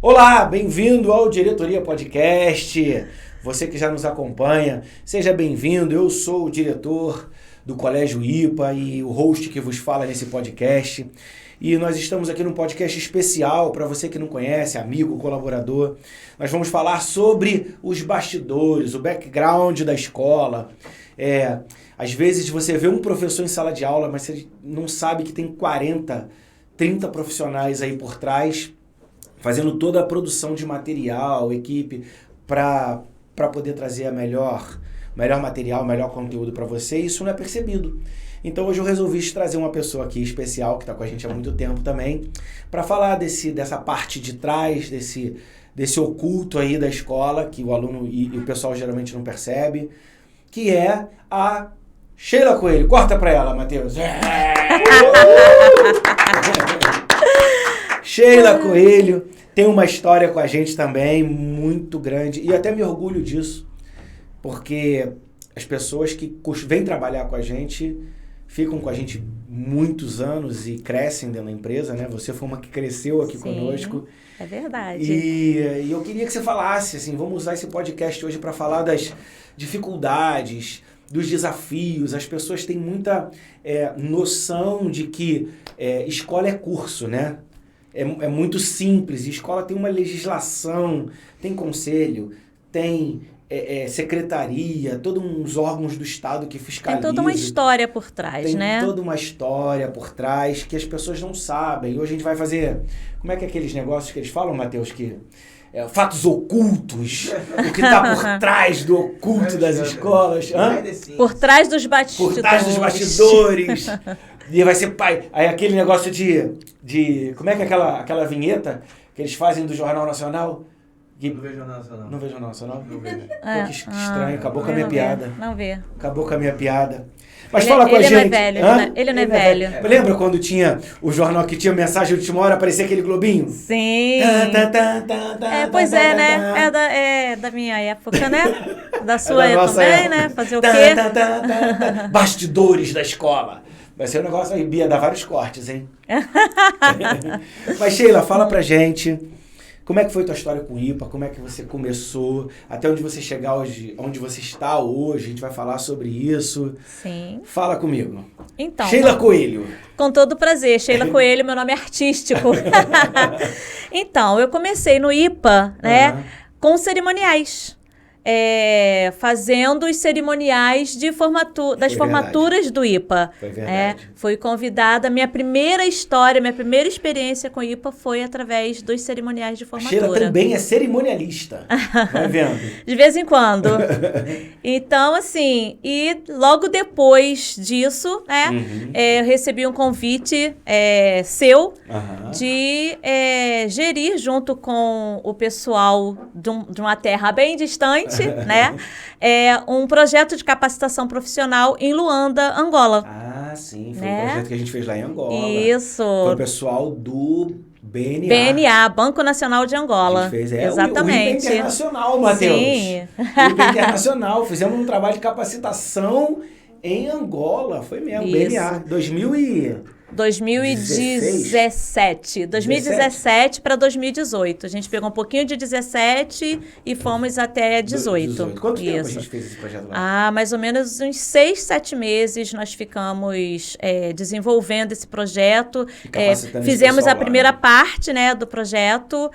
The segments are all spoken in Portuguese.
Olá, bem-vindo ao Diretoria Podcast. Você que já nos acompanha, seja bem-vindo. Eu sou o diretor do Colégio IPA e o host que vos fala nesse podcast. E nós estamos aqui num podcast especial para você que não conhece, amigo, colaborador. Nós vamos falar sobre os bastidores, o background da escola. Às vezes você vê um professor em sala de aula, mas você não sabe que tem 40, 30 profissionais aí por trás, fazendo toda a produção de material, equipe, para poder trazer melhor material, melhor conteúdo para você. Isso não é percebido. Então hoje eu resolvi trazer uma pessoa aqui especial, que está com a gente há muito tempo também, para falar dessa parte de trás, desse oculto aí da escola, que o aluno e o pessoal geralmente não percebe, que é a Sheila Coelho. Corta para ela, Matheus. Sheila Coelho tem uma história com a gente também muito grande e até me orgulho disso, porque as pessoas que vêm trabalhar com a gente ficam com a gente muitos anos e crescem dentro da empresa, né? Você foi uma que cresceu aqui conosco. É verdade. E eu queria que você falasse, assim, vamos usar esse podcast hoje para falar das dificuldades, dos desafios. As pessoas têm muita noção de que escola é curso, né? É muito simples. E escola tem uma legislação, tem conselho, tem secretaria, todos uns órgãos do Estado que fiscalizam. Tem toda uma história por trás, né? Tem toda uma história por trás que as pessoas não sabem. Hoje a gente vai fazer... Como é que é aqueles negócios que eles falam, Matheus? Fatos ocultos, o que está por trás do oculto das escolas. Por trás dos bastidores. Por trás dos bastidores. E vai ser aí aquele negócio de como é que é aquela vinheta que eles fazem do Jornal Nacional? Não vejo Jornal Nacional. Não vejo Jornal Nacional? Não vejo. Pô, que estranho, acabou com a minha piada. Não vê. Acabou com a minha piada. Mas fala com a gente. Ele não é velho. Lembra quando tinha o jornal que tinha mensagem de última hora, aparecia aquele globinho? Sim. Pois é, né? É da minha época, né? Da sua também, né? Fazer o quê? Bastidores da escola. Vai ser um negócio aí, Bia, dá vários cortes, hein? Mas Sheila, fala pra gente, como é que foi tua história com o IPA? Como é que você começou? Até onde você chegar hoje, onde você está hoje? A gente vai falar sobre isso. Sim. Fala comigo. Então, Sheila Coelho. Com todo prazer. Sheila Coelho, meu nome é artístico. Então, eu comecei no IPA, né, com cerimoniais. Fazendo os cerimoniais das formaturas do IPA. Foi verdade. Fui convidada, minha primeira experiência com o IPA foi através dos cerimoniais de formatura. Sheila também é cerimonialista, vai vendo? De vez em quando. Então, assim, e logo depois disso, né, eu recebi um convite seu de gerir junto com o pessoal de uma terra bem distante, né? Um projeto de capacitação profissional em Luanda, Angola. Ah, sim. Foi um projeto que a gente fez lá em Angola. Isso. Foi o pessoal do BNA. BNA, Banco Nacional de Angola. A gente fez, exatamente. O IPA Internacional, Matheus. Sim. O IPA Internacional. Fizemos um trabalho de capacitação em Angola. Foi mesmo, Isso. BNA. 2017 para 2018. A gente pegou um pouquinho de 17 e fomos até 18. Quanto tempo a gente fez esse projeto lá? Mais ou menos uns 6, 7 meses nós ficamos desenvolvendo esse projeto. Fizemos a primeira parte, né, do projeto,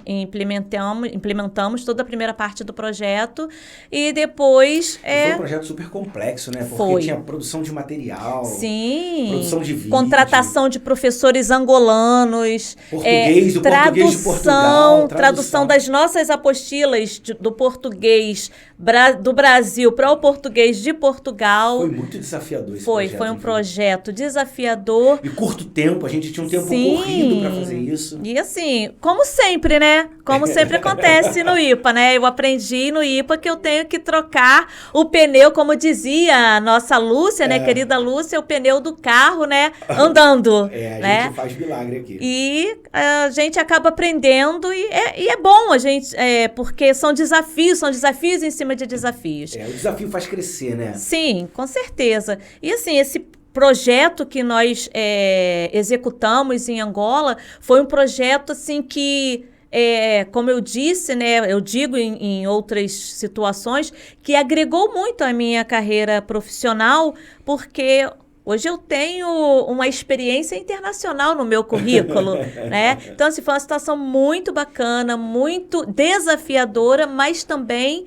implementamos toda a primeira parte do projeto e depois... Foi um projeto super complexo, né? Porque tinha produção de material, sim, produção de vídeo, contratação de professores angolanos, português de Portugal, tradução das nossas apostilas do português do Brasil para o português de Portugal. Foi muito desafiador esse projeto. Foi um projeto desafiador. E curto tempo, a gente tinha um tempo corrido para fazer isso. E assim, como sempre, né? Como sempre acontece no IPA, né? Eu aprendi no IPA que eu tenho que trocar o pneu, como dizia a nossa Lúcia, né? Querida Lúcia, o pneu do carro, né? Andando. A gente faz milagre aqui. E a gente acaba aprendendo e é bom a gente, porque são desafios em cima de desafios. O desafio faz crescer, né? Sim, com certeza. E assim, esse projeto que nós executamos em Angola foi um projeto assim que como eu disse, né, eu digo em outras situações, que agregou muito à minha carreira profissional, porque hoje eu tenho uma experiência internacional no meu currículo, né? Então, assim, foi uma situação muito bacana, muito desafiadora, mas também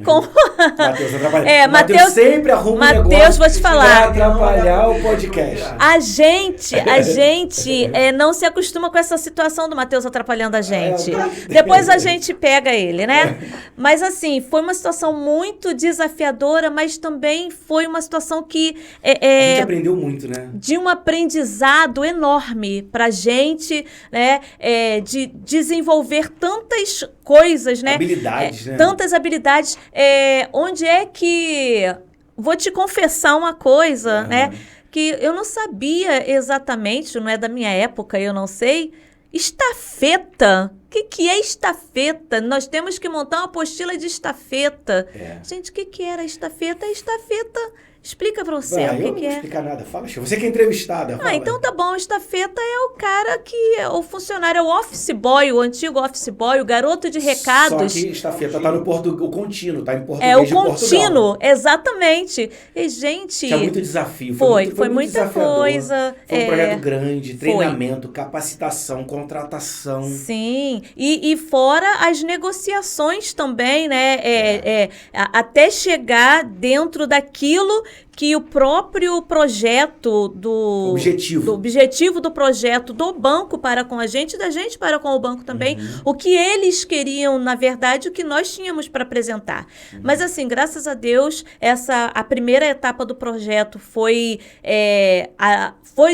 com... Matheus atrapalha. Matheus sempre arruma um negócio vou te falar. Pra atrapalhar o podcast. A gente não se acostuma com essa situação do Matheus atrapalhando a gente. Depois a gente pega ele, né? Mas assim, foi uma situação muito desafiadora, mas também foi uma situação que... a gente aprendeu muito, né? De um aprendizado enorme pra gente, né? De desenvolver tantas coisas, né? Habilidades, né? Tantas habilidades. Onde é que... Vou te confessar uma coisa, né? Que eu não sabia exatamente, não é da minha época, eu não sei. Estafeta. O que é estafeta? Nós temos que montar uma apostila de estafeta. Gente, o que era estafeta? Estafeta... Explica pra você o que é. Eu não vou explicar nada. Fala, você que é entrevistada. Fala. Então tá bom. Estafeta é o cara que é o funcionário, é o office boy, o antigo office boy, o garoto de recados. Só que estafeta tá no o contínuo, tá em português de Portugal. Contínuo, exatamente. E, gente... Tinha muito desafio. Foi muita desafiador. Coisa. Foi um projeto grande, treinamento, capacitação, contratação. Sim. E fora as negociações também, né? Até chegar dentro daquilo que o próprio projeto do objetivo do projeto do banco para com a gente, da gente para com o banco também, o que eles queriam, na verdade, o que nós tínhamos para apresentar. Mas assim, graças a Deus, a primeira etapa do projeto foi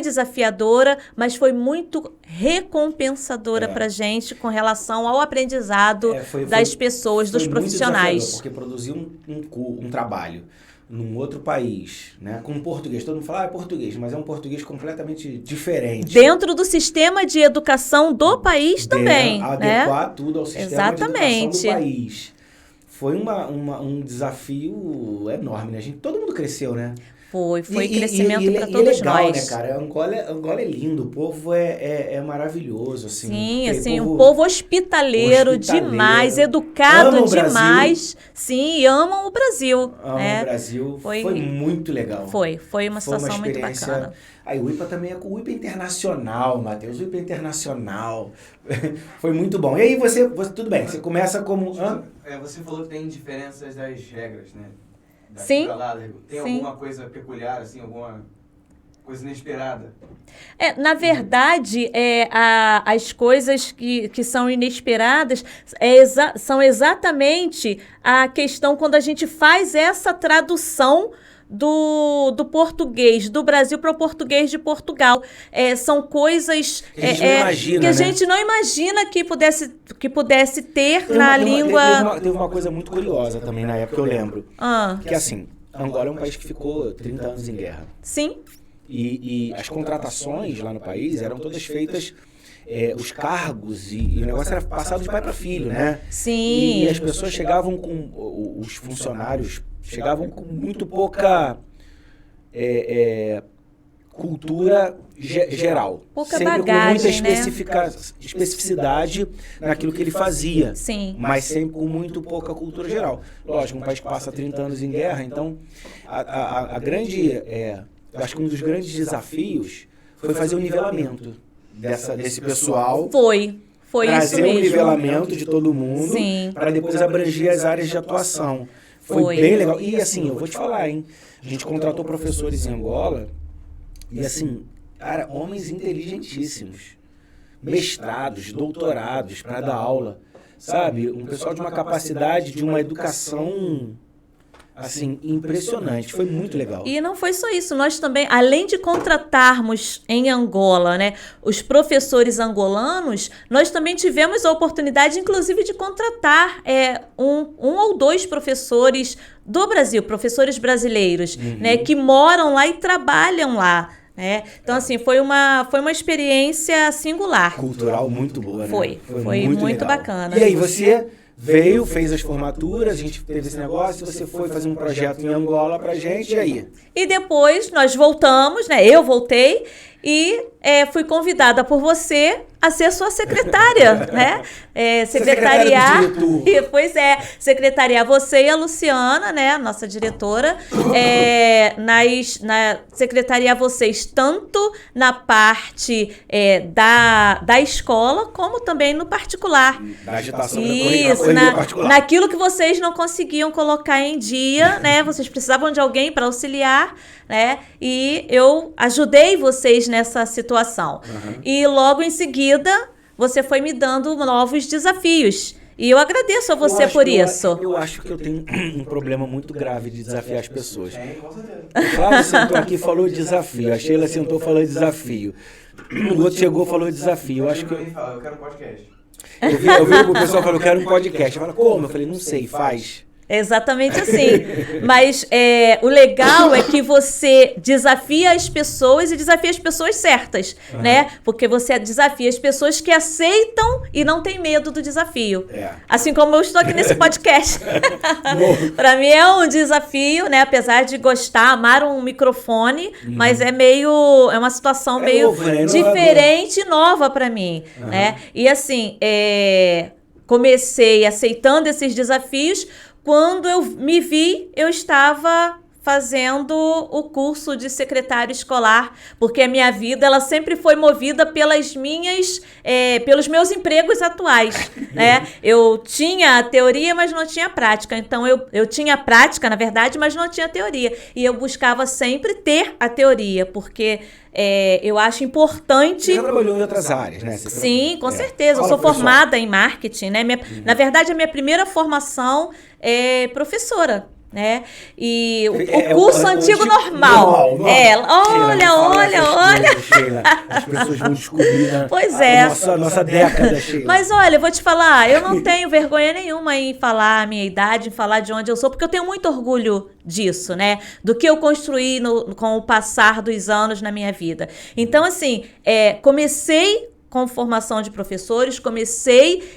desafiadora, mas foi muito recompensadora para a gente com relação ao aprendizado das pessoas, dos profissionais. Porque produzir um trabalho num outro país, né? Com português. Todo mundo fala, é português, mas é um português completamente diferente. Dentro do sistema de educação do país também. Adequar tudo ao sistema de educação do país. Foi um desafio enorme, né? Todo mundo cresceu, né? Foi crescimento para todos legal, nós. Né, cara? Angola é lindo, o povo é maravilhoso, assim. Sim, assim, um povo hospitaleiro demais, educado demais. Sim, e amam o Brasil. Amam o Brasil. Foi muito legal. Foi uma situação muito bacana. Aí o IPA também o IPA internacional, Matheus, o IPA internacional. Foi muito bom. E aí você tudo bem, você começa como... Você falou que tem diferenças das regras, né? Sim. Tem alguma coisa peculiar, assim, alguma coisa inesperada? Na verdade, as coisas que são inesperadas são exatamente a questão quando a gente faz essa tradução do português do Brasil para o português de Portugal. São coisas que a gente não imagina que pudesse ter na língua. Teve uma coisa muito curiosa também na época, eu lembro. Que assim, Angola é um país que ficou 30 anos em guerra. Sim. E as contratações lá no país eram todas feitas... os cargos e o negócio era passado de pai para filho, né? Sim. E as pessoas chegavam os funcionários chegavam com muito pouca cultura geral. Pouca sempre bagagem, com muita especificidade naquilo que ele fazia. Sim. Mas sempre com muito pouca cultura geral. Lógico, um país que passa 30 anos em guerra, então a grande... acho que um dos grandes desafios foi fazer o nivelamento desse pessoal. Foi isso mesmo. Trazer um nivelamento de todo mundo para depois abranger as áreas de atuação. Foi bem legal. E assim, eu vou te falar, hein? A gente contratou professores em Angola e assim, cara, homens inteligentíssimos. Mestrados, doutorados para dar aula. Sabe? Um pessoal de uma capacidade, de uma educação... assim, impressionante, foi muito legal. E não foi só isso, nós também, além de contratarmos em Angola, né, os professores angolanos, nós também tivemos a oportunidade, inclusive, de contratar um ou dois professores do Brasil, professores brasileiros, né, que moram lá e trabalham lá. Então, assim, foi uma experiência singular. Cultural muito boa, né? Foi muito bacana. E aí, você... fez as formaturas, a gente teve esse negócio, você foi fazer um projeto em Angola pra gente, e aí? E depois nós voltamos, né? Eu voltei e fui convidada por você a ser sua secretária, né? Secretariar. Pois é, secretariar você e a Luciana, né? Nossa diretora. Secretariar vocês tanto na parte da escola, como também no particular. Da agitação. Isso, naquilo que vocês não conseguiam colocar em dia, né? Vocês precisavam de alguém para auxiliar, né? E eu ajudei vocês nessa situação. E logo em seguida, você foi me dando novos desafios. E eu agradeço a você por isso. Eu acho que eu tenho um problema muito grave de desafiar as pessoas. Com certeza. O Flávio sentou aqui e falou desafio. A Sheila sentou e falou desafio. O outro chegou e falou desafio. Eu acho que eu quero um podcast. Eu vi o pessoal falou, eu quero um podcast. Eu falei, como? Eu falei, não sei, faz. É exatamente assim. Mas o legal é que você desafia as pessoas e desafia as pessoas certas, né? Porque você desafia as pessoas que aceitam e não tem medo do desafio. Assim como eu estou aqui nesse podcast. Para mim é um desafio, né? Apesar de gostar, amar um microfone, mas é uma situação meio novo, né? diferente e nova para mim, né? E assim, comecei aceitando esses desafios. Quando eu me vi, eu estava fazendo o curso de secretário escolar, porque a minha vida ela sempre foi movida pelos meus empregos atuais, né? Eu tinha a teoria, mas não tinha a prática. Então, eu tinha a prática, na verdade, mas não tinha a teoria. E eu buscava sempre ter a teoria, porque eu acho importante... Você já trabalhou em outras áreas, né? Sim, com certeza. Eu sou formada em marketing, né? Na verdade, a minha primeira formação é professora, né? E o curso antigo normal. Olha. Sheila, as pessoas vão descobrir, né? Pois é. A nossa década, Sheila. Mas olha, eu vou te falar, eu não tenho vergonha nenhuma em falar a minha idade, em falar de onde eu sou, porque eu tenho muito orgulho disso, né? Do que eu construí com o passar dos anos na minha vida. Então, assim, comecei com formação de professores,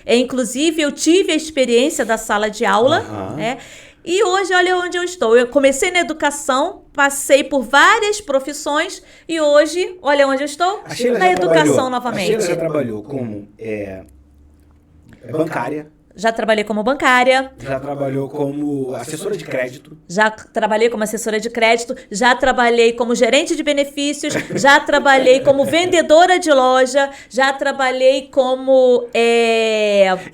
inclusive eu tive a experiência da sala de aula, né? E hoje, olha onde eu estou. Eu comecei na educação, passei por várias profissões e hoje, olha onde eu estou, na educação novamente. A Sheila já trabalhou como bancária. Já trabalhei como bancária. Já trabalhou como assessora de crédito. Já trabalhei como assessora de crédito. Já trabalhei como gerente de benefícios. Já trabalhei como vendedora de loja. Já trabalhei como...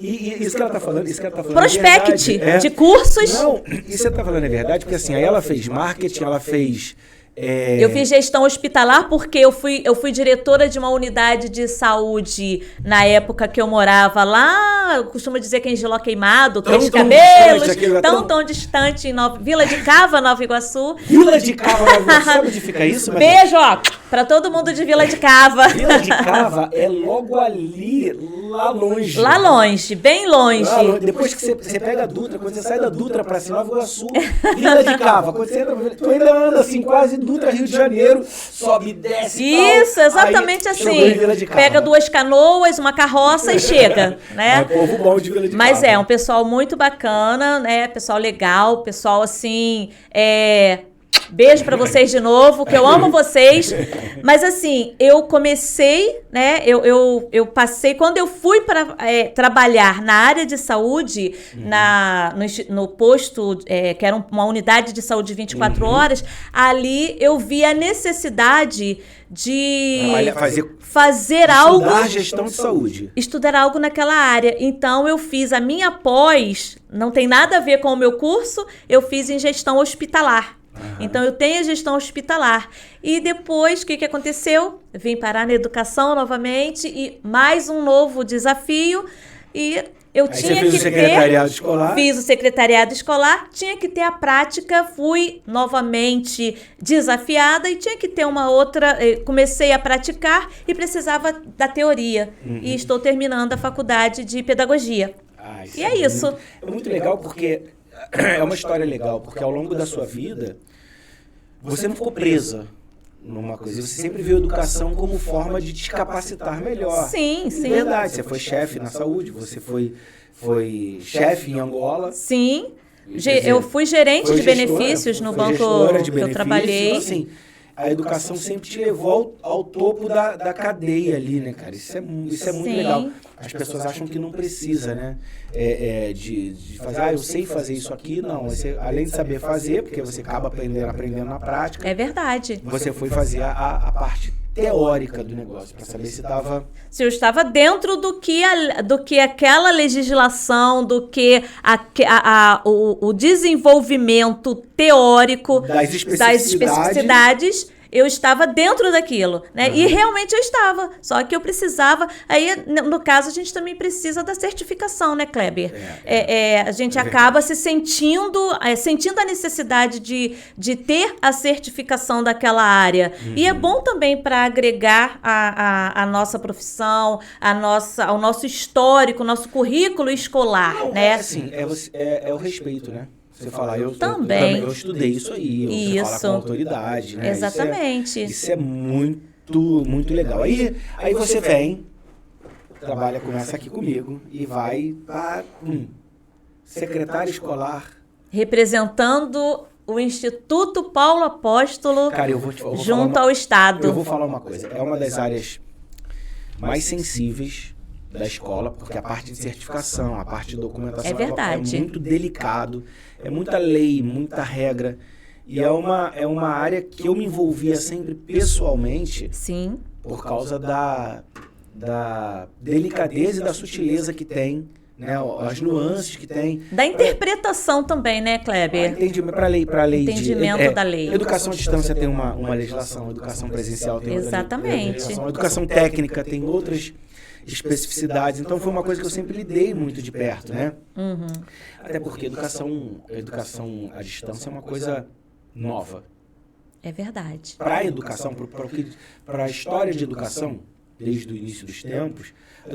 Isso que ela está falando, prospect de cursos. Não, isso que você está falando é verdade, porque assim, aí ela fez marketing, ela fez... Eu fiz gestão hospitalar porque eu fui diretora de uma unidade de saúde na época que eu morava lá, eu costumo dizer que em Giló Queimado, Três Cabelos, tão distante, em Vila de Cava, Nova Iguaçu. Vila de Cava, Nova Iguaçu, sabe onde fica isso? Beijo, ó, pra todo mundo de Vila de Cava. Vila de Cava é logo ali, lá longe. Lá longe, bem longe. Depois que você pega a Dutra, quando você sai da Dutra pra cima, Nova Iguaçu, Vila de Cava, quando você entra, tu ainda anda assim, quase Dutra, Rio de Janeiro, sobe e desce. Isso, exatamente assim. Pega 2 canoas, uma carroça e chega, né? É povo bom de Vila de Cava. Mas é um pessoal muito bacana, né? Pessoal legal, pessoal assim, beijo pra vocês de novo, que eu amo vocês. Mas assim, eu comecei, né? Eu passei, quando eu fui para trabalhar na área de saúde, no posto, que era uma unidade de saúde 24 horas, ali eu vi a necessidade de fazer algo... Estudar gestão de saúde. Estudar algo naquela área. Então, eu fiz a minha pós, não tem nada a ver com o meu curso, eu fiz em gestão hospitalar. Então, eu tenho a gestão hospitalar. E depois, o que aconteceu? Vim parar na educação novamente e mais um novo desafio. E eu tinha que ter... secretariado escolar. Fiz o secretariado escolar, tinha que ter a prática, fui novamente desafiada e tinha que ter uma outra... Comecei a praticar e precisava da teoria. E estou terminando a faculdade de pedagogia. E é isso. É muito legal porque... É uma história legal, porque ao longo da sua vida, você não ficou presa numa coisa. Você sempre viu a educação como forma de te capacitar melhor. Sim, sim. É verdade, você foi chefe na saúde, você foi chefe em Angola. Sim, eu fui gerente de benefícios no banco que eu trabalhei. Então, assim, a educação sempre te levou ao topo da cadeia ali, né, cara? Isso é muito Sim. legal. As pessoas acham que não precisa, né? De fazer, eu sei fazer isso aqui. Não, você, além de saber fazer, porque você acaba aprendendo na prática. É verdade. Você foi fazer a parte teórica do negócio, para saber se estava... Se eu estava dentro do que aquela legislação, do que o desenvolvimento teórico das especificidades, eu estava dentro daquilo, né? E realmente eu estava, só que eu precisava... Aí, no caso, a gente também precisa da certificação, né, Kleber? A gente acaba se sentindo a necessidade de ter a certificação daquela área. E é bom também para agregar a nossa profissão, ao nosso histórico, nosso currículo escolar, Não, né? Assim, é o respeito, né? Você falar, eu estudei isso aí, você fala com autoridade, né? Exatamente. Isso é muito, muito legal. Aí você vem, começa aqui comigo e vai para secretário escolar. Representando o Instituto Paulo Apóstolo. Cara, eu vou junto ao Estado. Eu vou falar uma coisa, é uma das áreas mais sensíveis da escola, porque a parte de certificação, a parte de documentação é verdade. É muito delicado, é muita lei, muita regra, e é uma área que eu me envolvia sempre pessoalmente. Sim. Por causa da delicadeza e da sutileza que tem, né, as nuances que tem. Da interpretação também, né, Kleber? Para a lei entendimento da lei. Educação à distância tem uma legislação, educação presencial tem outra legislação, educação técnica tem outras especificidades. Então foi uma coisa que eu sempre lidei muito de perto, né? Até porque a educação à distância é uma coisa nova. É verdade. Para a educação, para a história de educação, desde o início dos tempos, a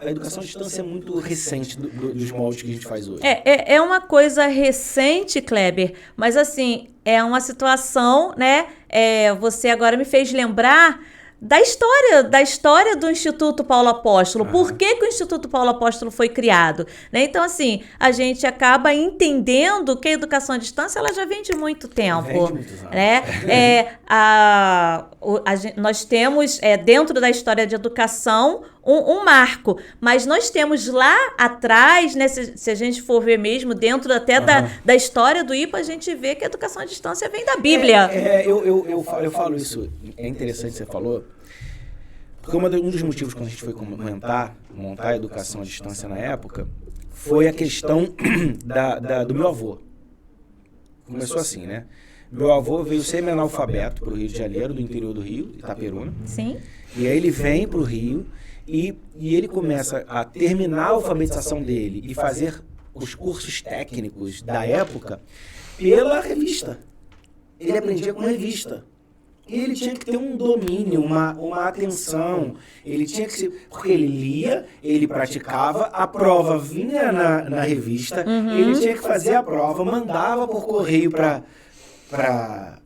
educação à distância é muito recente dos moldes que a gente faz hoje. É uma coisa recente, Kleber, mas assim, é uma situação, né? Você agora me fez lembrar da história do Instituto Paulo Apóstolo. Por que o Instituto Paulo Apóstolo foi criado? Né? Então, assim, a gente acaba entendendo que a educação à distância ela já vem de muito tempo. Vem de muitos anos. Né? Nós temos, dentro da história de educação, um marco, mas nós temos lá atrás, né, se a gente for ver mesmo, dentro até da história do IPA, a gente vê que a educação à distância vem da Bíblia. Eu falo isso, é interessante você falou, porque um dos motivos quando a gente foi montar a educação à distância na época, foi a questão do meu avô. Começou assim, né? Meu avô veio semi-analfabeto para o Rio de Janeiro, do interior do Rio, Itaperuna. Sim. E aí ele vem para o Rio e ele começa a terminar a alfabetização dele e fazer os cursos técnicos da época pela revista. Ele aprendia com revista. E ele tinha que ter um domínio, uma atenção. Ele tinha que ser... Porque ele lia, ele praticava, a prova vinha na revista, ele tinha que fazer a prova, mandava por correio para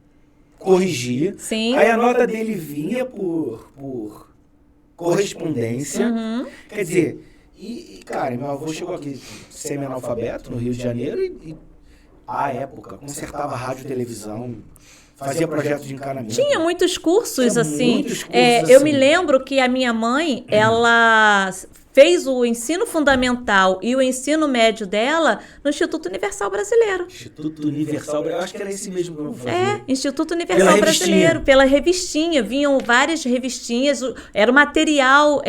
corrigir. Sim. Aí a nota dele vinha por correspondência. Quer dizer, cara, meu avô chegou aqui semi-analfabeto no Rio de Janeiro e à época, consertava rádio e televisão, fazia projeto de encanamento. Tinha muitos cursos, Tinha assim. muitos cursos, Eu assim. me lembro que a minha mãe, ela fez o ensino fundamental e o ensino médio dela no Instituto Universal Brasileiro. Instituto Universal, eu acho que era esse mesmo que eu fazia. Instituto Universal Brasileiro, pela revistinha. Vinham várias revistinhas, era o material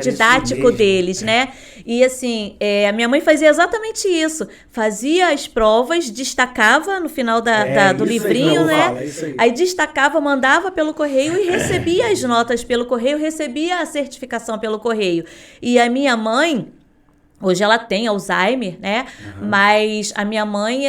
didático deles, né? E assim, a minha mãe fazia exatamente isso. Fazia as provas, destacava no final do livrinho, né? Aí destacava, mandava pelo correio e recebia as notas pelo correio, recebia a certificação pelo correio. E a minha mãe, hoje ela tem Alzheimer, né? Mas a minha mãe,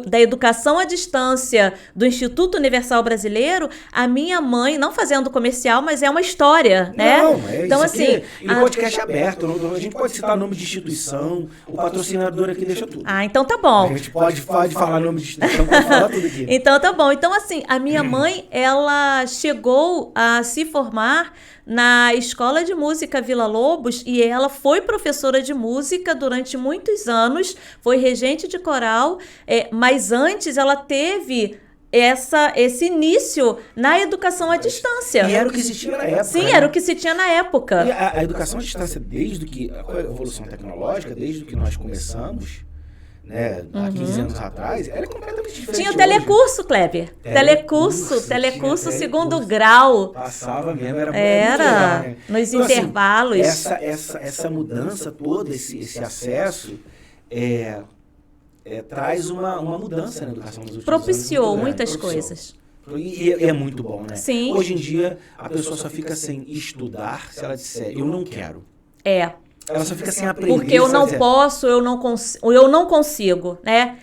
da educação à distância do Instituto Universal Brasileiro, a minha mãe, não fazendo comercial, mas é uma história, né? Então, assim... E no podcast é aberto, a gente pode citar nome de instituição, o patrocinador aqui deixa tudo. Então tá bom. A gente pode falar nome de instituição, pode falar tudo aqui. Então tá bom. Então, assim, a minha mãe, ela chegou a se formar na Escola de Música Vila Lobos e ela foi professora de música durante muitos anos, foi regente de coral, mas antes ela teve esse início na educação à distância. E era o que existia na época. Sim, era o que se tinha na época. E a educação à distância, desde que a evolução tecnológica, desde que nós começamos, né, há 15 anos atrás, era completamente diferente. Tinha o telecurso, Kleber. Telecurso segundo grau. Passava mesmo, era legal, né? Nos então, intervalos. Assim, essa mudança toda, esse acesso, traz uma mudança na educação nos últimos Propiciou anos. Muitas coisas. E é muito bom, né? Sim. Hoje em dia, a pessoa só fica sem estudar se ela disser, eu não quero. Ela só fica sem aprender. Porque eu não posso, eu não consigo, né?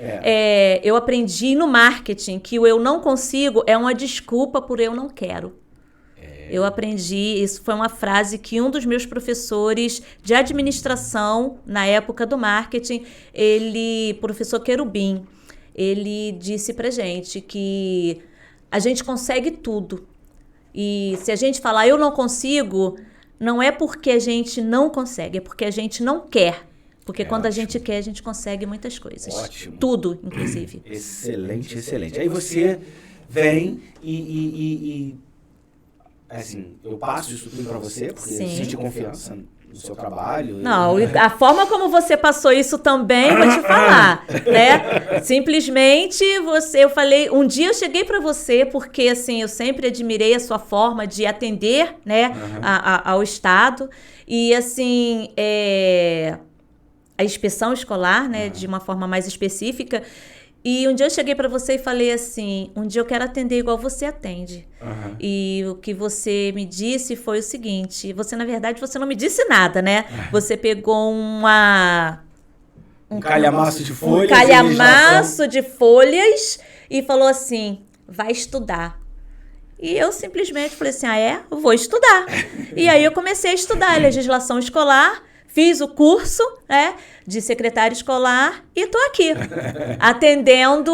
Eu aprendi no marketing que o eu não consigo é uma desculpa por eu não quero. Eu aprendi, isso foi uma frase que um dos meus professores de administração, na época do marketing, professor Querubim, ele disse pra gente que a gente consegue tudo. E se a gente falar eu não consigo, não é porque a gente não consegue, é porque a gente não quer. Porque quando a gente quer, a gente consegue muitas coisas. Ótimo. Tudo, inclusive. Excelente, excelente. Aí você vem assim, eu passo isso tudo para você, porque eu senti confiança no seu trabalho. Não, a forma como você passou isso também, vou te falar, né? Simplesmente eu falei, um dia eu cheguei para você, porque assim, eu sempre admirei a sua forma de atender, né, ao Estado, e assim, a inspeção escolar, né, de uma forma mais específica. E um dia eu cheguei para você e falei assim, um dia eu quero atender igual você atende. E o que você me disse foi o seguinte, na verdade, você não me disse nada, né? Você pegou um calhamaço de folhas. Um calhamaço de folhas e falou assim, vai estudar. E eu simplesmente falei assim, eu vou estudar. E aí eu comecei a estudar a legislação escolar, fiz o curso, né, de secretária escolar e tô aqui, atendendo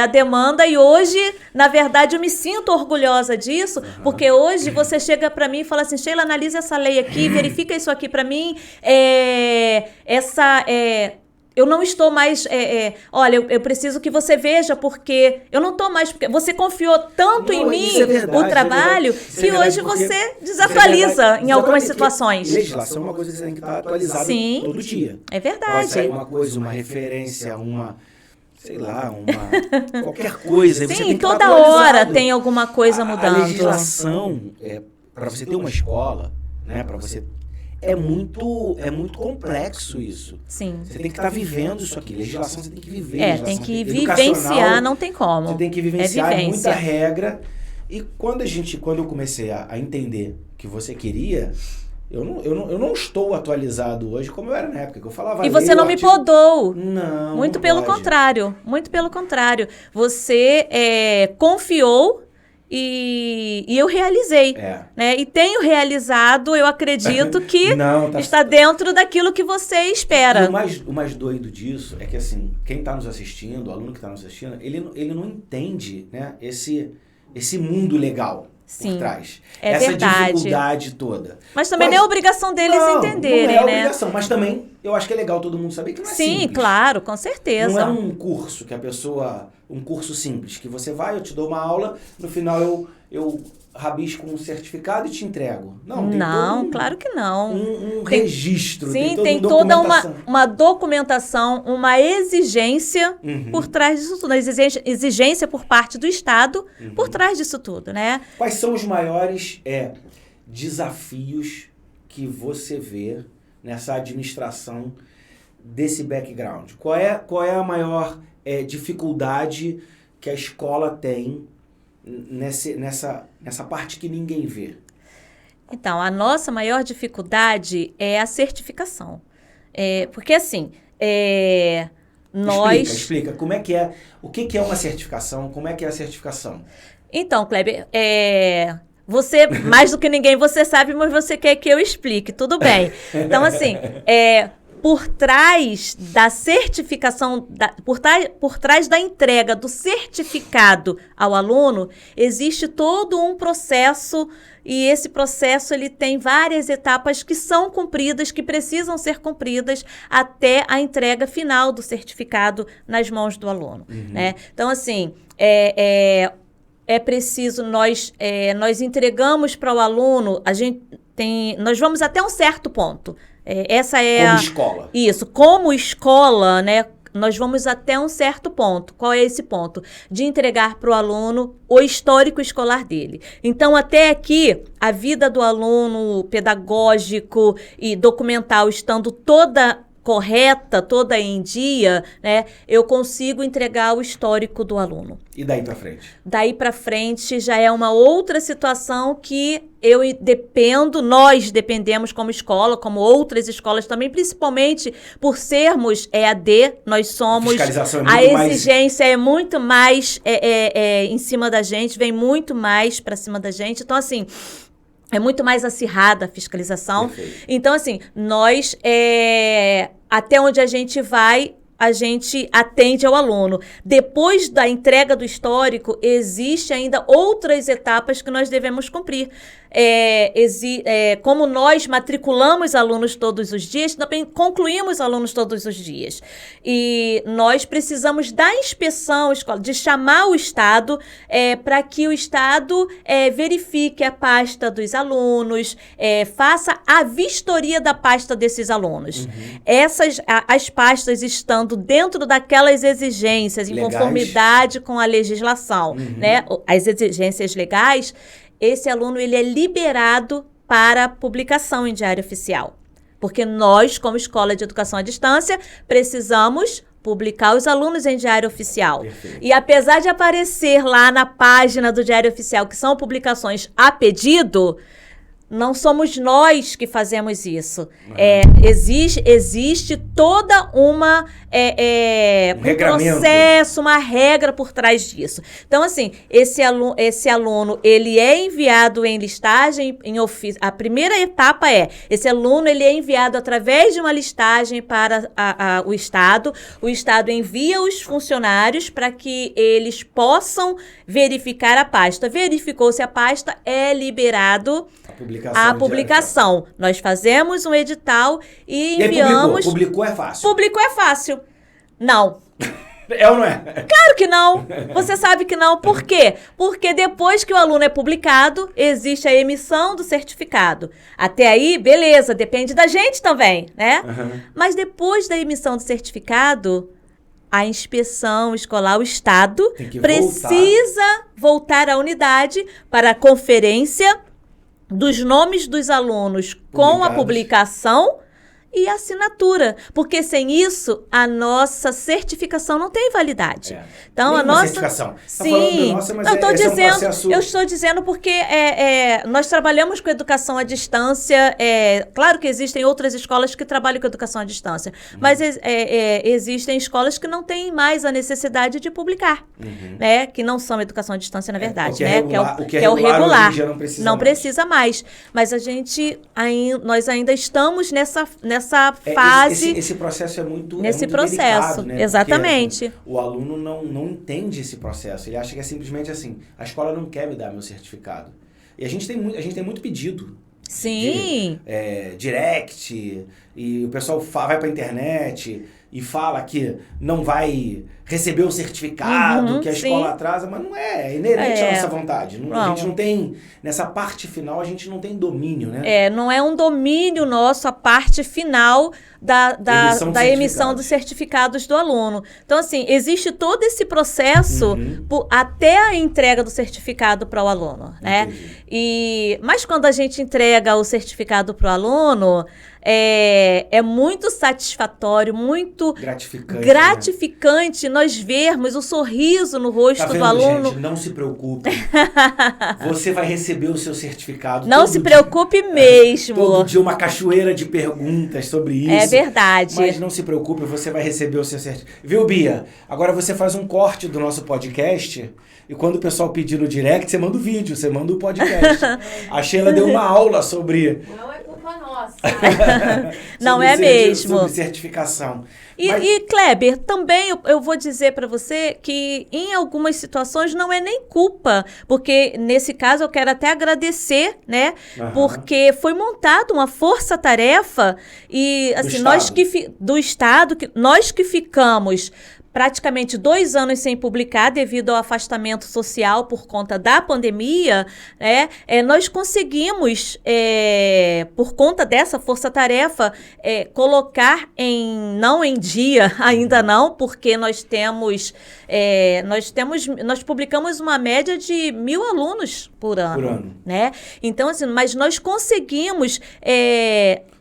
a demanda. E hoje, na verdade, eu me sinto orgulhosa disso, porque hoje você chega para mim e fala assim, Sheila, analisa essa lei aqui, verifica isso aqui para mim, eu não estou mais... olha, eu preciso que você veja, porque eu não estou mais... Porque você confiou tanto em mim, o trabalho, que hoje você desatualiza em algumas situações. Legislação é uma coisa que você tem que estar atualizada todo dia. É verdade. Pode sair uma coisa, uma referência, sei lá, qualquer coisa. Sim, você tem que toda hora tem alguma coisa mudando. A legislação, para você ter uma escola, né, para você... É muito complexo isso. Sim. Você tem que estar vivendo isso aqui. Legislação você tem que viver. Tem que vivenciar, não tem como. Você tem que vivenciar, muita regra. E quando eu comecei a entender que você queria, eu não estou atualizado hoje como eu era na época, que eu falava... E você não me podou. Não. Muito pelo contrário. Muito pelo contrário. Você confiou... E eu realizei, né? E tenho realizado, eu acredito que está dentro daquilo que você espera. E o mais doido disso é que, assim, quem está nos assistindo, o aluno que está nos assistindo, ele não entende, né, esse mundo legal por trás. Essa verdade. Dificuldade toda. Mas também não é obrigação deles entenderem, não é né? Obrigação, mas também eu acho que é legal todo mundo saber que não é simples. Sim, claro, com certeza. Não é um curso que a pessoa... Um curso simples, que você vai, eu te dou uma aula, no final eu rabisco um certificado e te entrego. Não, claro que não. Um registro. Sim, tem toda uma documentação, uma exigência por trás disso tudo. Exigência por parte do Estado por trás disso tudo, né? Quais são os maiores desafios que você vê nessa administração desse background? Qual é a maior dificuldade que a escola tem nessa parte que ninguém vê? Então, a nossa maior dificuldade é a certificação. Porque assim, nós... Explica, como é que é, o que é uma certificação, como é que é a certificação? Então, Kleber, você, mais do que ninguém, você sabe, mas você quer que eu explique, tudo bem. Então, assim, por trás da certificação, por trás da entrega do certificado ao aluno, existe todo um processo, e esse processo ele tem várias etapas que são cumpridas, que precisam ser cumpridas até a entrega final do certificado nas mãos do aluno, né? Então, assim, é preciso, nós entregamos para o aluno, nós vamos até um certo ponto. Essa é como escola. Isso, como escola, né? Nós vamos até um certo ponto. Qual é esse ponto? De entregar para o aluno o histórico escolar dele. Então, até aqui, a vida do aluno pedagógico e documental estando toda correta, toda em dia, né? Eu consigo entregar o histórico do aluno. E daí para frente? Daí para frente já é uma outra situação que nós dependemos como escola, como outras escolas também, principalmente por sermos EAD, nós somos... A exigência é muito mais em cima da gente, vem muito mais para cima da gente. Então, assim... É muito mais acirrada a fiscalização. Perfeito. Então, assim, nós, até onde a gente vai, a gente atende ao aluno. Depois da entrega do histórico, existe ainda outras etapas que nós devemos cumprir. Como nós matriculamos alunos todos os dias, também concluímos alunos todos os dias. E nós precisamos da inspeção escolar, de chamar o Estado para que o Estado verifique a pasta dos alunos, faça a vistoria da pasta desses alunos. Uhum. As pastas estando dentro daquelas exigências, em legais, conformidade com a legislação, uhum, né? As exigências legais, esse aluno ele é liberado para publicação em Diário Oficial. Porque nós, como Escola de Educação à Distância, precisamos publicar os alunos em Diário Oficial. Perfeito. E apesar de aparecer lá na página do Diário Oficial, que são publicações a pedido, não somos nós que fazemos isso. Existe toda um processo, uma regra por trás disso. Então, assim, esse aluno, ele é enviado em listagem, a primeira etapa esse aluno ele é enviado através de uma listagem para o Estado. O Estado envia os funcionários para que eles possam verificar a pasta. Verificou-se a pasta, é liberado a publicação. Nós fazemos um edital e enviamos... Publicou é fácil? Publicou é fácil. Não. É ou não é? Claro que não. Você sabe que não. Por quê? Porque depois que o aluno é publicado, existe a emissão do certificado. Até aí, beleza, depende da gente também, né? Uhum. Mas depois da emissão do certificado, a inspeção escolar, o Estado precisa voltar à unidade para a conferência dos nomes dos alunos com a publicação e a assinatura, porque sem isso a nossa certificação não tem validade. Então a nossa certificação. Sim, nossa, mas eu estou dizendo porque nós trabalhamos com educação à distância. Claro que existem outras escolas que trabalham com educação à distância, mas existem escolas que não têm mais a necessidade de publicar, né? Que não são educação à distância na verdade, né? Que é o regular. Não precisa mais. Mas nós ainda estamos nessa fase. Esse processo é muito processo, delicado, né? Exatamente. Porque, o aluno não entende esse processo. Ele acha que é simplesmente assim, a escola não quer me dar meu certificado. E a gente tem muito pedido. Sim. Direct, e o pessoal vai pra internet e fala que não vai receber o certificado, que a escola atrasa, mas não é inerente à nossa vontade. A gente não tem, nessa parte final, a gente não tem domínio, né? Não é um domínio nosso a parte final da emissão dos certificados do aluno. Então, assim, existe todo esse processo até a entrega do certificado para o aluno, né? Mas quando a gente entrega o certificado para o aluno, é muito satisfatório, muito gratificante nós vermos o sorriso no rosto do aluno. Gente, não se preocupe. Você vai receber o seu certificado. Não se preocupe mesmo. Todo dia uma cachoeira de perguntas sobre isso. É verdade. Mas não se preocupe, você vai receber o seu certificado. Viu, Bia? Agora você faz um corte do nosso podcast e quando o pessoal pedir no direct, você manda o vídeo, você manda o podcast. A Sheila deu uma aula sobre... Não é culpa nossa. Não é mesmo. Sobre certificação. E Kleber, também eu vou dizer para você que em algumas situações não é nem culpa, porque nesse caso eu quero até agradecer, né? Porque foi montada uma força-tarefa e assim, do Estado, nós que ficamos praticamente 2 anos sem publicar devido ao afastamento social por conta da pandemia, né, nós conseguimos, por conta dessa força-tarefa, colocar não em dia, ainda não, porque nós publicamos uma média de 1.000 alunos por ano. Né? Então, assim, mas nós conseguimos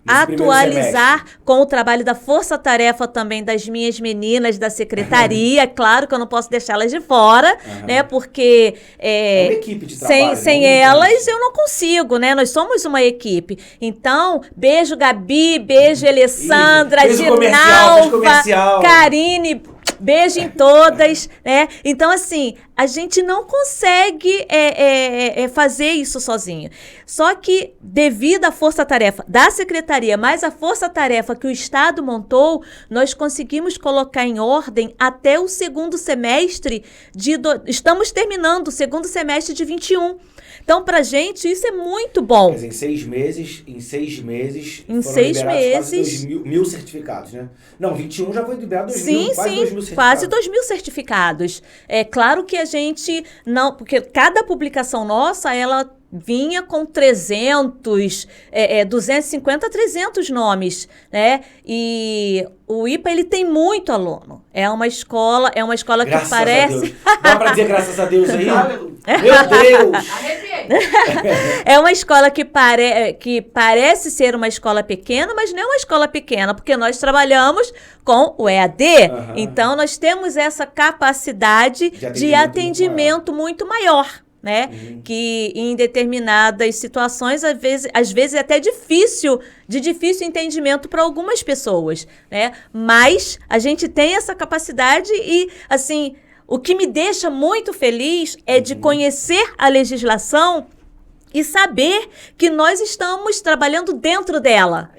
atualizar com o trabalho da força-tarefa também das minhas meninas da secretaria. Claro que eu não posso deixá-las de fora, né? Porque uma equipe de trabalho, sem elas eu não consigo, né? Nós somos uma equipe. Então, beijo Gabi, beijo Alessandra, Ginalva, Karine, beijo em todas, né? Então, assim, a gente não consegue fazer isso sozinho. Só que, devido à força-tarefa da secretaria, mais a força-tarefa que o Estado montou, nós conseguimos colocar em ordem até o segundo semestre Estamos terminando o segundo semestre de 21. Então, pra gente, isso é muito bom. Quer dizer, em 6 meses foram liberados quase 2.000 certificados, né? Não, 21 já foi liberado quase 2.000 certificados. Quase 2.000 certificados. É claro que a gente não... Porque cada publicação nossa, ela vinha com 250, 300 nomes, né? E o IPA, ele tem muito aluno. É uma escola que parece... Dá pra dizer graças a Deus aí? Meu Deus! É uma escola que parece ser uma escola pequena, mas não é uma escola pequena, porque nós trabalhamos com o EAD. Então, nós temos essa capacidade de atendimento muito maior. Né? Que em determinadas situações, às vezes é até de difícil entendimento para algumas pessoas, né? Mas a gente tem essa capacidade e, assim, o que me deixa muito feliz é de conhecer a legislação e saber que nós estamos trabalhando dentro dela.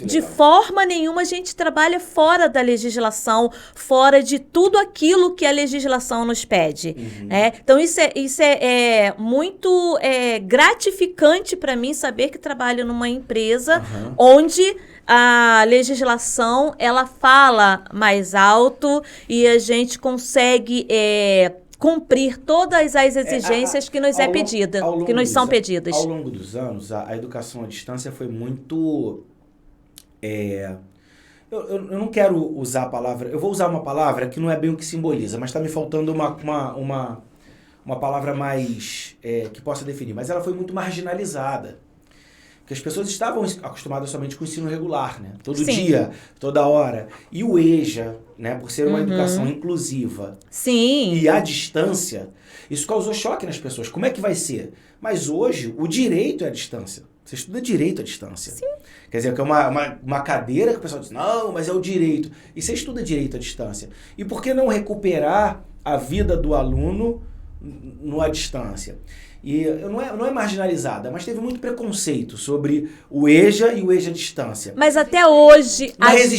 De forma nenhuma a gente trabalha fora da legislação, fora de tudo aquilo que a legislação nos pede. Né? Então, isso é muito gratificante para mim saber que trabalho numa empresa onde a legislação ela fala mais alto e a gente consegue... cumprir todas as exigências que nos são pedidas. Ao longo dos anos, a educação à distância foi muito... Eu não quero usar a palavra... Eu vou usar uma palavra que não é bem o que simboliza, mas está me faltando uma palavra mais... que possa definir. Mas ela foi muito marginalizada. Porque as pessoas estavam acostumadas somente com o ensino regular, né? Todo dia, toda hora. E o EJA, né? Por ser uma educação inclusiva e à distância, isso causou choque nas pessoas. Como é que vai ser? Mas hoje, o direito é à distância. Você estuda direito à distância. Quer dizer, que é uma cadeira que o pessoal diz, não, mas é o direito. E você estuda direito à distância. E por que não recuperar a vida do aluno à distância? E não é marginalizada, mas teve muito preconceito sobre o EJA e o EJA à distância. Mas até hoje, nós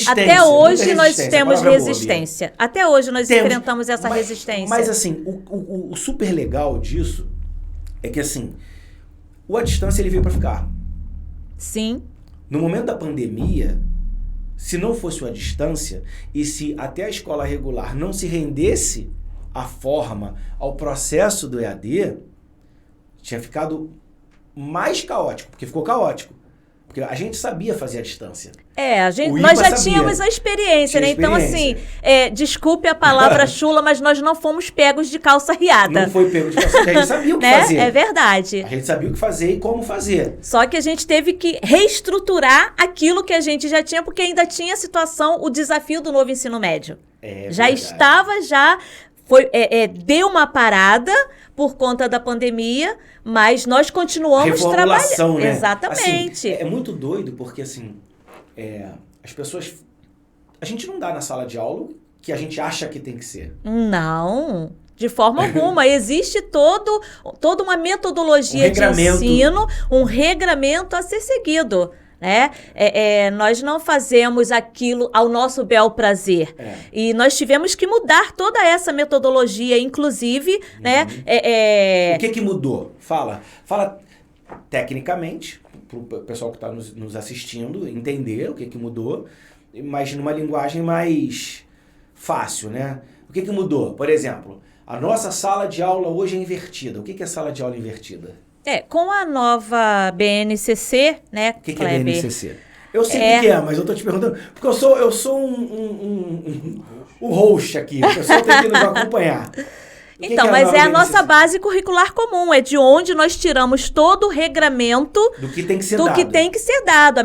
temos resistência. Até hoje nós enfrentamos essa resistência. Mas assim, o super legal disso é que assim, o à distância ele veio para ficar. Sim. No momento da pandemia, se não fosse o à distância e se até a escola regular não se rendesse à forma, ao processo do EAD, tinha ficado mais caótico, porque ficou caótico. Porque a gente sabia fazer a distância. Nós já tínhamos a experiência, né? Então, assim, desculpe a palavra chula, mas nós não fomos pegos de calça riada. Não foi pego de calça riada, a gente sabia o que fazer. É verdade. A gente sabia o que fazer e como fazer. Só que a gente teve que reestruturar aquilo que a gente já tinha, porque ainda tinha a situação, o desafio do novo ensino médio. Deu uma parada por conta da pandemia, mas nós continuamos trabalhando. Né? Exatamente. Assim, é muito doido porque, assim, as pessoas... A gente não dá na sala de aula o que a gente acha que tem que ser. Não, de forma alguma. Existe toda uma metodologia de ensino, um regramento a ser seguido. Né? Nós não fazemos aquilo ao nosso bel prazer. E nós tivemos que mudar toda essa metodologia, inclusive, né? O que mudou? Fala tecnicamente, para o pessoal que está nos assistindo entender o que mudou, mas numa linguagem mais fácil, né? O que mudou? Por exemplo, a nossa sala de aula hoje é invertida. O que é sala de aula invertida? Com a nova BNCC, né, O que é BNCC? Eu sei o que é, mas eu tô te perguntando, porque eu sou um host aqui, o pessoal tem que nos acompanhar. Então, mas é a nossa base curricular comum, é de onde nós tiramos todo o regramento do que tem que ser dado. Do que tem que ser dado,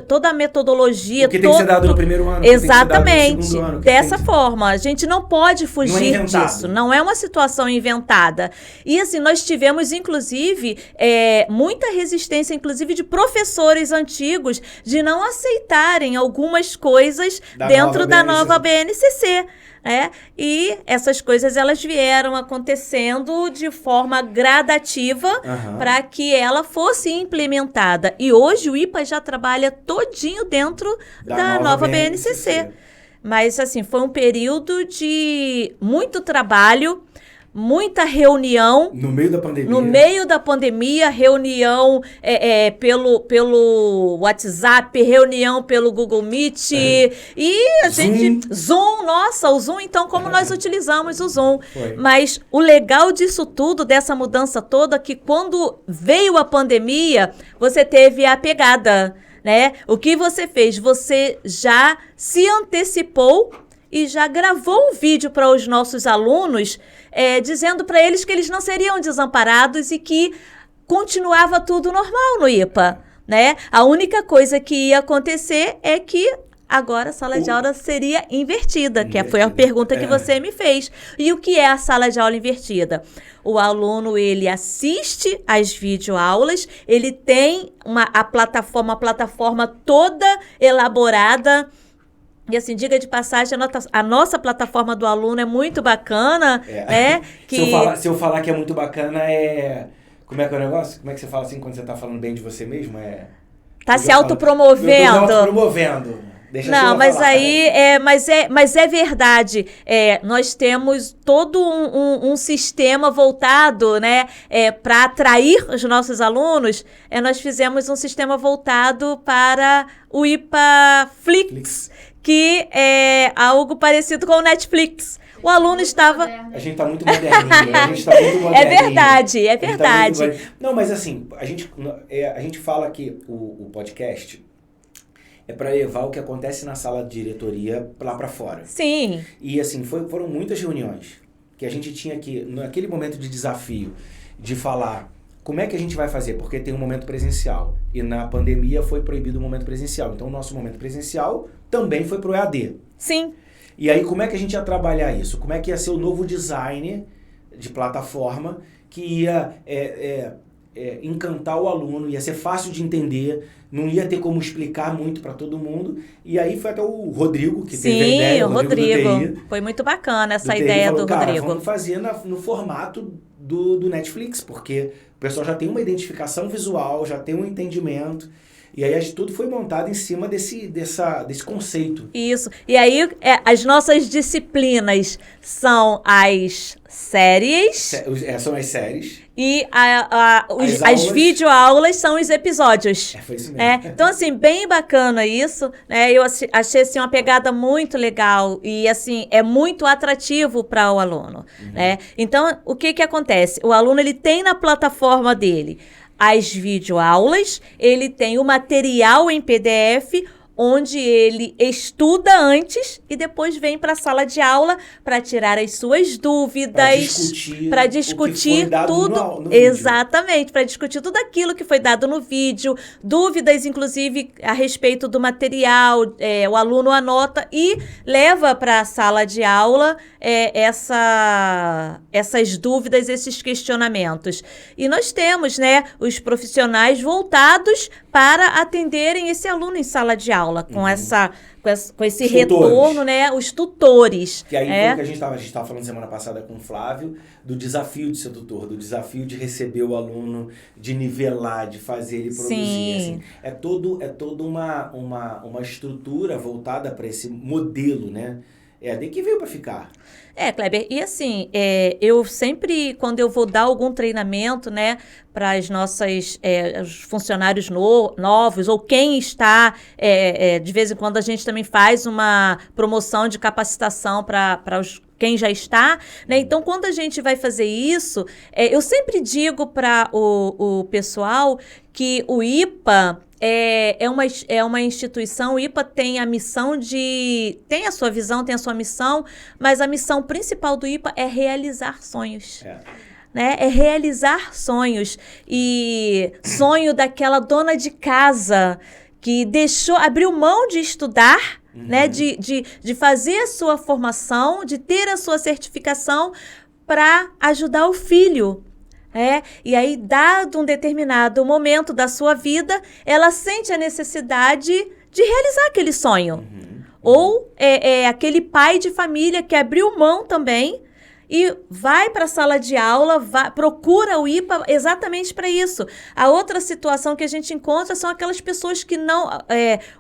toda a metodologia. O que tem que ser dado no primeiro ano, exatamente, o que tem que ser dado no segundo ano, dessa forma. A gente não pode fugir disso, não é uma situação inventada. E assim, nós tivemos, inclusive, muita resistência, inclusive de professores antigos, de não aceitarem algumas coisas dentro da nova BNCC. E essas coisas elas vieram acontecendo de forma gradativa para que ela fosse implementada. E hoje o IPA já trabalha todinho dentro da nova BNCC. Mas assim, foi um período de muito trabalho, muita reunião. No meio da pandemia. No meio da pandemia, reunião pelo WhatsApp, reunião pelo Google Meet. E a gente... Zoom, nossa, o Zoom, então, como nós utilizamos o Zoom. Foi. Mas o legal disso tudo, dessa mudança toda, que quando veio a pandemia, você teve a pegada, né? O que você fez? Você já se antecipou e já gravou um vídeo para os nossos alunos, dizendo para eles que eles não seriam desamparados e que continuava tudo normal no IPA, né? A única coisa que ia acontecer é que agora a sala de aula seria invertida, que foi a pergunta que você me fez. E o que é a sala de aula invertida? O aluno, ele assiste às videoaulas, ele tem a plataforma toda elaborada. E assim, diga de passagem, a nossa plataforma do aluno é muito bacana, né? Se eu falar que é muito bacana, como é que é o negócio? Como é que você fala assim quando você tá falando bem de você mesmo? Tá se autopromovendo. Eu tô me autopromovendo. Deixa não, mas falar, aí, mas é verdade. Nós temos todo um sistema voltado, né, para atrair os nossos alunos. Nós fizemos um sistema voltado para o IPA Flix, que é algo parecido com o Netflix. O aluno estava... A gente tá muito moderninho, a gente tá muito moderninho. É verdade. Não, mas assim, a gente fala que o podcast é para levar o que acontece na sala de diretoria lá para fora. Sim. E assim, foram muitas reuniões que a gente tinha que, naquele momento de desafio, de falar como é que a gente vai fazer, porque tem um momento presencial. E na pandemia foi proibido o momento presencial. Então o nosso momento presencial também foi pro EAD. Sim. E aí como é que a gente ia trabalhar isso? Como é que ia ser o novo design de plataforma que ia encantar o aluno, ia ser fácil de entender, não ia ter como explicar muito para todo mundo. E aí foi até o Rodrigo que teve a ideia. Sim, o Rodrigo. Foi muito bacana essa ideia do Rodrigo. Vamos fazer no formato do Netflix, porque o pessoal já tem uma identificação visual, já tem um entendimento. E aí tudo foi montado em cima desse conceito. Isso. E aí as nossas disciplinas são as séries. São as séries. E as videoaulas são os episódios. Foi isso mesmo. Então, assim, bem bacana isso. Né? Eu achei assim, uma pegada muito legal e assim, é muito atrativo para o aluno. Né? Então, o que acontece? O aluno ele tem na plataforma dele as videoaulas, ele tem o material em PDF, onde ele estuda antes e depois vem para a sala de aula para tirar as suas dúvidas, para discutir tudo. Exatamente, para discutir tudo aquilo que foi dado no vídeo, dúvidas, inclusive, a respeito do material, o aluno anota e leva para a sala de aula essas dúvidas, esses questionamentos. E nós temos, né, os profissionais voltados para atenderem esse aluno em sala de aula, com esse retorno, né? Os tutores. Que aí foi o que a gente estava falando semana passada com o Flávio, do desafio de ser tutor, do desafio de receber o aluno, de nivelar, de fazer ele produzir. Sim. Assim, toda uma estrutura voltada para esse modelo, né? É AD que veio para ficar. Kleber, e assim, eu sempre, quando eu vou dar algum treinamento, né, para as nossas os funcionários novos, ou quem está, de vez em quando a gente também faz uma promoção de capacitação para quem já está, né? Então, quando a gente vai fazer isso, eu sempre digo para o pessoal que o IPA é uma instituição, o IPA tem a missão tem a sua visão, tem a sua missão, mas a missão principal do IPA é realizar sonhos. Né? É realizar sonhos. E sonho daquela dona de casa que abriu mão de estudar, né? De fazer a sua formação, de ter a sua certificação para ajudar o filho. E aí, dado um determinado momento da sua vida, ela sente a necessidade de realizar aquele sonho. Ou aquele pai de família que abriu mão também e vai para a sala de aula, procura o IPA exatamente para isso. A outra situação que a gente encontra são aquelas pessoas que não...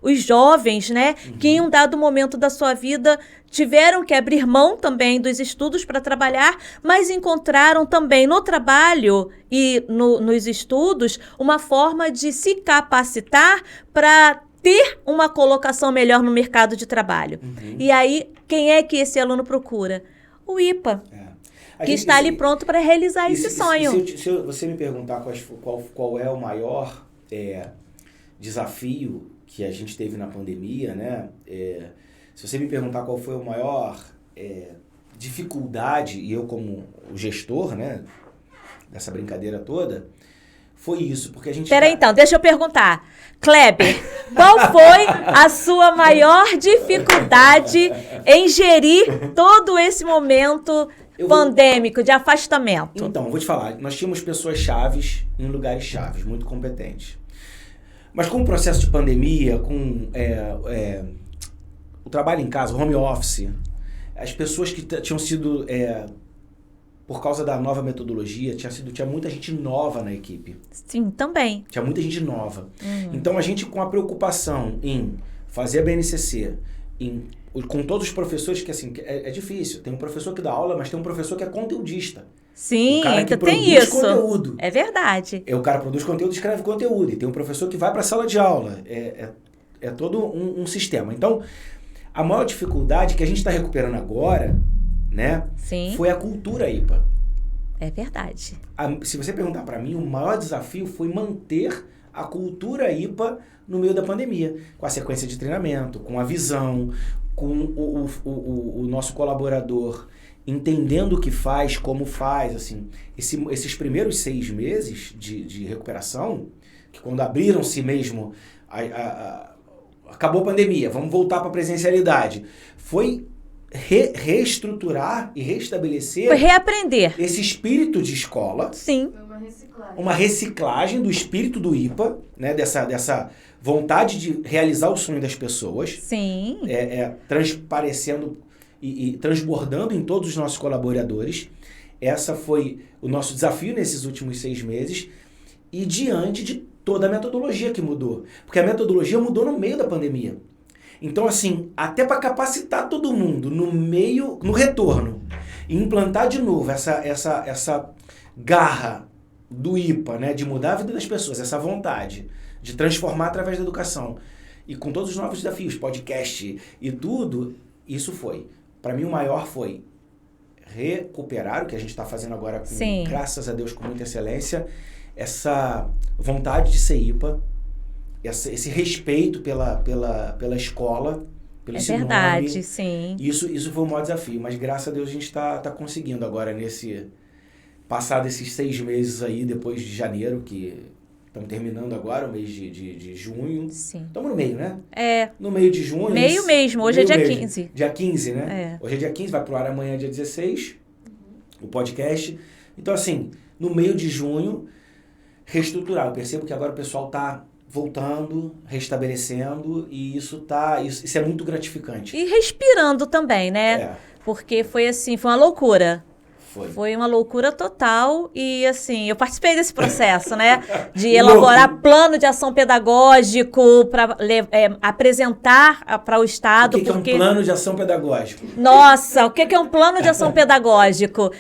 os jovens, né? Que em um dado momento da sua vida tiveram que abrir mão também dos estudos para trabalhar, mas encontraram também no trabalho e nos estudos uma forma de se capacitar para ter uma colocação melhor no mercado de trabalho. E aí, quem é que esse aluno procura? O IPA, que está ali pronto para realizar esse sonho. Se você me perguntar qual é o maior desafio que a gente teve na pandemia, né? Se você me perguntar qual foi a maior dificuldade, e eu como o gestor, né, dessa brincadeira toda, foi isso, porque a gente... Peraí, então, deixa eu perguntar. Kleber, qual foi a sua maior dificuldade em gerir todo esse momento pandêmico, de afastamento? Então, vou te falar, nós tínhamos pessoas chaves em lugares chaves, muito competentes. Mas com o processo de pandemia, com o trabalho em casa, o home office, as pessoas que tinham sido... por causa da nova metodologia, tinha muita gente nova na equipe. Sim, também. Tinha muita gente nova. Então, a gente com a preocupação em fazer a BNCC, com todos os professores, que assim, é difícil. Tem um professor que dá aula, mas tem um professor que é conteudista. Sim, ainda tem isso. Conteúdo. É verdade. O cara produz conteúdo, escreve conteúdo. E tem um professor que vai para a sala de aula. É todo um sistema. Então, a maior dificuldade que a gente está recuperando agora, né? Sim. Foi a cultura IPA. É verdade. Se você perguntar para mim, o maior desafio foi manter a cultura IPA no meio da pandemia, com a sequência de treinamento, com a visão, com o nosso colaborador entendendo o que faz, como faz, assim. Esses primeiros 6 meses de recuperação, que quando abriram-se mesmo, acabou a pandemia, vamos voltar para a presencialidade, foi reestruturar e restabelecer... Foi reaprender. Esse espírito de escola. Sim. Uma reciclagem do espírito do IPA, né? Dessa vontade de realizar o sonho das pessoas. Sim. Transparecendo e transbordando em todos os nossos colaboradores. Essa foi o nosso desafio nesses últimos 6 meses. E diante de toda a metodologia que mudou. Porque a metodologia mudou no meio da pandemia. Então, assim, até para capacitar todo mundo no retorno, e implantar de novo essa garra do IPA, né, de mudar a vida das pessoas, essa vontade de transformar através da educação, e com todos os novos desafios, podcast e tudo, isso foi. Para mim, o maior foi recuperar o que a gente está fazendo agora, graças a Deus, com muita excelência, essa vontade de ser IPA, esse respeito pela escola, pelo esse nome. É verdade, sim. Isso foi o maior desafio, mas graças a Deus a gente está conseguindo agora, passado esses 6 meses aí, depois de janeiro, que estamos terminando agora, o mês de junho. Sim. Estamos no meio, né? No meio de junho. Meio mesmo, hoje é dia 15. Dia 15, né? Hoje é dia 15, vai pro ar amanhã, dia 16, o podcast. Então, assim, no meio de junho, reestruturar. Eu percebo que agora o pessoal está voltando, restabelecendo, e isso é muito gratificante. E respirando também, né? Porque foi assim, foi uma loucura. Foi uma loucura total e, assim, eu participei desse processo, né? De elaborar plano de ação pedagógico para apresentar para o Estado. O que é um plano de ação pedagógico? Nossa, o que é um plano de ação pedagógico?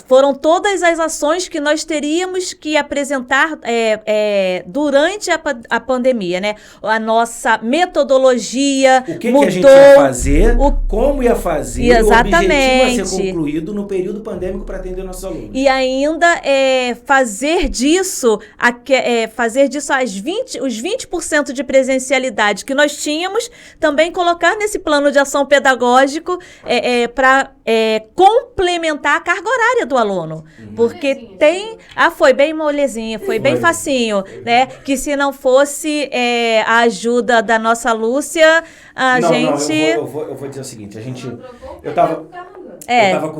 Foram todas as ações que nós teríamos que apresentar durante a pandemia, né? A nossa metodologia mudou. O que a gente ia fazer, como ia fazer, exatamente. O objetivo a ser concluído no período pandêmico para atender nossos alunos. E ainda fazer disso os 20% de presencialidade que nós tínhamos, também colocar nesse plano de ação pedagógico para complementar a carga horária do aluno. Porque tem... foi bem molezinha, foi bem facinho, né? Que se não fosse a ajuda da nossa Lúcia, eu vou dizer o seguinte, eu tava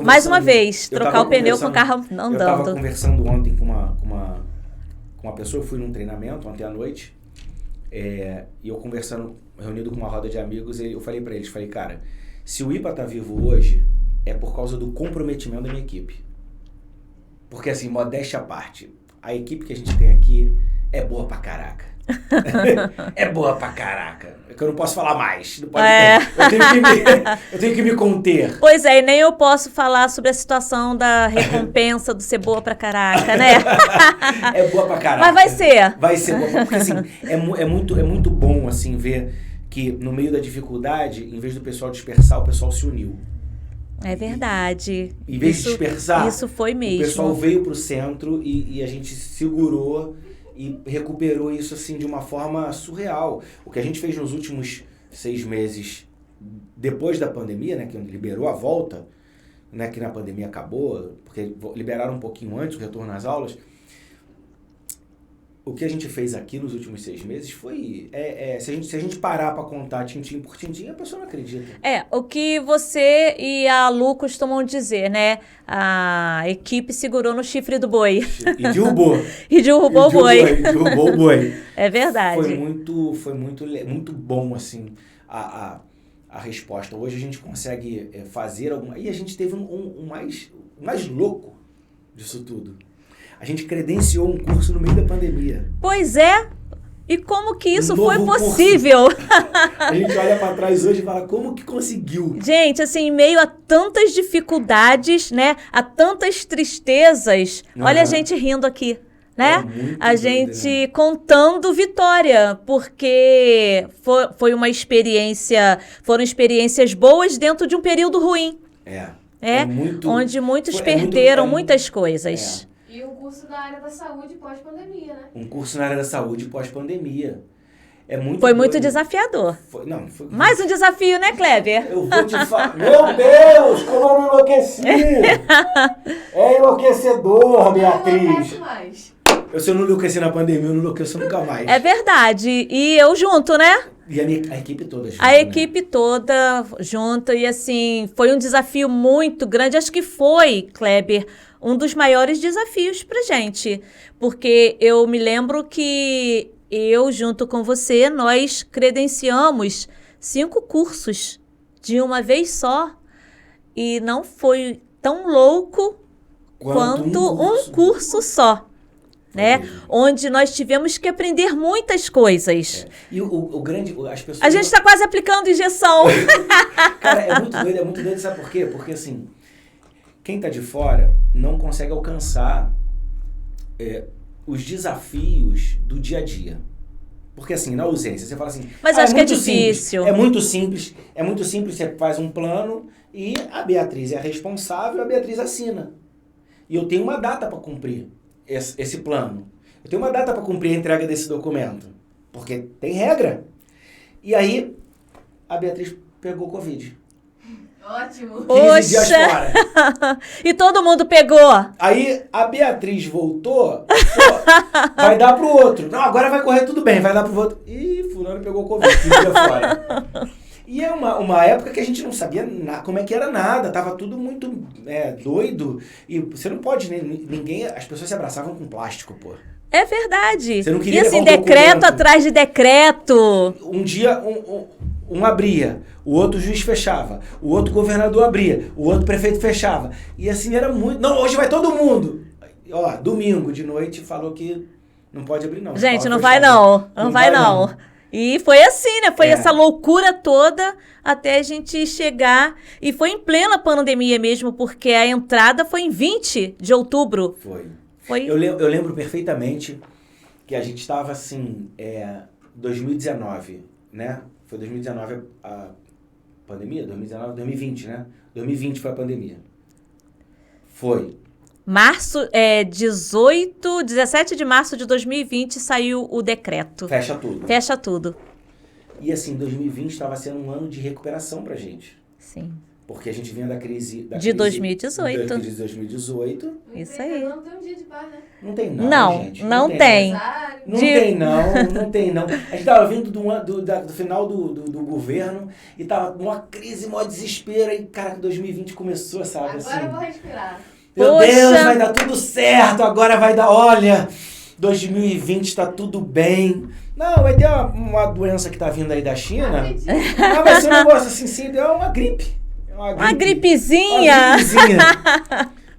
mais uma vez, trocar o pneu com o carro andando. Eu estava conversando ontem com uma pessoa, eu fui num treinamento ontem à noite, e eu reunido com uma roda de amigos, e eu falei para eles, cara, se o IPA tá vivo hoje, é por causa do comprometimento da minha equipe. Porque assim, modéstia à parte, a equipe que a gente tem aqui é boa pra caraca. É boa pra caraca. É que eu não posso falar mais. Não pode eu tenho que me conter. Pois é, e nem eu posso falar sobre a situação da recompensa do ser boa pra caraca, né? É boa pra caraca. Mas vai ser. Vai ser boa, porque assim, é muito bom assim ver que no meio da dificuldade, em vez do pessoal dispersar, o pessoal se uniu. É verdade. Em vez de dispersar, isso foi mesmo. O pessoal veio pro centro e a gente segurou e recuperou isso assim de uma forma surreal. O que a gente fez nos últimos 6 meses, depois da pandemia, né, que liberou a volta, né, que na pandemia acabou, porque liberaram um pouquinho antes o retorno às aulas. O que a gente fez aqui nos últimos 6 meses foi... se a gente parar para contar tintim por tintim, a pessoa não acredita. O que você e a Lu costumam dizer, né? A equipe segurou no chifre do boi. E derrubou. E derrubou o boi. Derrubou o boi. É verdade. Foi muito bom, assim, a resposta. Hoje a gente consegue fazer alguma... E a gente teve um mais louco disso tudo. A gente credenciou um curso no meio da pandemia. Pois é. E como que isso foi possível? A gente olha para trás hoje e fala, como que conseguiu? Gente, assim, em meio a tantas dificuldades, né? A tantas tristezas. Olha a gente rindo aqui, né? A gente contando vitória, porque foram experiências boas dentro de um período ruim. Onde muitos perderam muitas coisas. E um curso na área da saúde pós-pandemia, né? Um curso na área da saúde pós-pandemia. Foi muito desafiador. Foi mais um desafio, né, Kleber? Eu vou te falar. Meu Deus, como eu não enlouqueci! É enlouquecedor, Beatriz. Não enlouquece mais. Se eu não enlouqueci na pandemia, eu não enlouqueço nunca mais. É verdade. E eu junto, né? E a equipe toda junto. A equipe toda junto. E assim, foi um desafio muito grande. Acho que foi, Kleber, um dos maiores desafios pra gente. Porque eu me lembro que eu, junto com você, nós credenciamos 5 cursos de uma vez só. E não foi tão louco quanto um curso só. Né? Onde nós tivemos que aprender muitas coisas. E o grande... As pessoas... A gente está quase aplicando injeção. Cara, é muito doido, sabe por quê? Porque assim, quem tá de fora não consegue alcançar os desafios do dia a dia. Porque assim, na ausência, você fala assim... Mas acho que é difícil. É muito simples, você faz um plano e a Beatriz é responsável, a Beatriz assina. E eu tenho uma data para cumprir esse plano. Eu tenho uma data para cumprir a entrega desse documento. Porque tem regra. E aí, a Beatriz pegou Covid. Ótimo. 15 dias fora. E todo mundo pegou. Aí, a Beatriz voltou, vai dar pro outro. Não, agora vai correr tudo bem, vai dar pro outro. Ih, fulano pegou Covid, 15 dias fora. E é uma época que a gente não sabia como é que era nada, tava tudo muito doido. E você não pode, ninguém, as pessoas se abraçavam com plástico, pô. É verdade. Você não queria e assim, decreto atrás de decreto. Um dia, um abria, o outro juiz fechava, o outro governador abria, o outro prefeito fechava. E assim era muito... Não, hoje vai todo mundo. Ó, domingo de noite falou que não pode abrir não. Gente, não vai não. Não vai não. E foi assim, né? Foi essa loucura toda até a gente chegar. E foi em plena pandemia mesmo, porque a entrada foi em 20 de outubro. Foi. Eu lembro perfeitamente que a gente estava assim, 2019, né? Foi 2019 a pandemia? 2020, né? 2020 foi a pandemia. Foi. 17 de março de 2020 saiu o decreto. Fecha tudo. Fecha tudo. E assim, 2020 estava sendo um ano de recuperação pra gente. Sim. Porque a gente vinha da crise... De 2018. Da crise de 2018. Isso aí. Não tem um dia de paz, né? Não tem não, não, gente. Não tem. Não tem não. A gente tava vindo do final do governo e tava numa crise, maior desespero. E, cara, 2020 começou, sabe? Agora assim, eu vou respirar. Meu Deus, vai dar tudo certo, agora vai dar, olha, 2020 tá tudo bem. Não, vai ter uma doença que tá vindo aí da China. Mas vai ser um negócio assim, sim, é uma gripe. Uma gripezinha.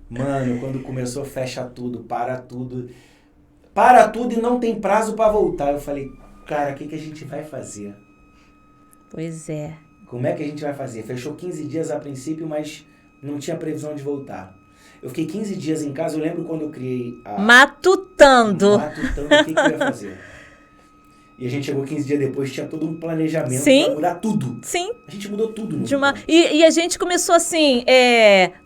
Mano, quando começou, fecha tudo, para tudo. Para tudo e não tem prazo pra voltar. Eu falei, cara, o que a gente vai fazer? Pois é. Como é que a gente vai fazer? Fechou 15 dias a princípio, mas não tinha previsão de voltar. Eu fiquei 15 dias em casa, eu lembro quando eu criei a... Matutando. O que eu ia fazer? E a gente chegou 15 dias depois, tinha todo um planejamento pra mudar tudo. Sim. A gente mudou tudo. E a gente começou assim,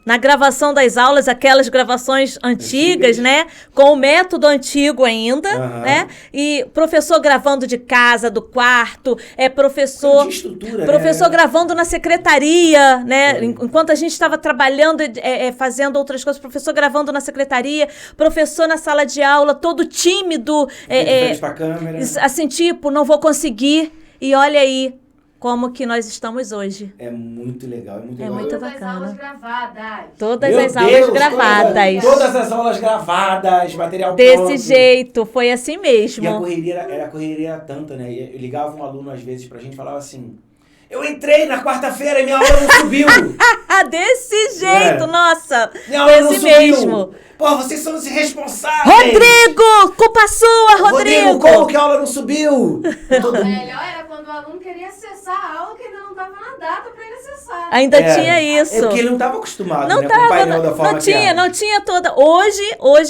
na gravação das aulas, aquelas gravações antigas, né? Com o método antigo ainda, né? E professor gravando de casa, do quarto, professor gravando na secretaria, né? Enquanto a gente estava trabalhando, fazendo outras coisas, professor gravando na secretaria, professor na sala de aula, todo tímido. Pra câmera. Assim, tipo, não vou conseguir. E olha aí como que nós estamos hoje. É muito legal, Muito Todas bacana. as aulas gravadas. Todas as aulas gravadas. Todas as aulas gravadas, material desse pronto. jeito, foi assim mesmo. E a correria era tanta, né? Eu ligava um aluno às vezes pra gente e falava assim, eu entrei na quarta-feira e minha aula não subiu. Desse jeito, nossa. Minha aula não desse subiu. mesmo. Pô, vocês são os irresponsáveis. Rodrigo, culpa sua, Rodrigo. Como que a aula não subiu? O melhor era quando o aluno queria acessar a aula que ainda não estava na data para ele acessar. Ainda tinha isso. É porque ele não estava acostumado, não né, tava, com o painel da forma que era. Não tinha toda... Hoje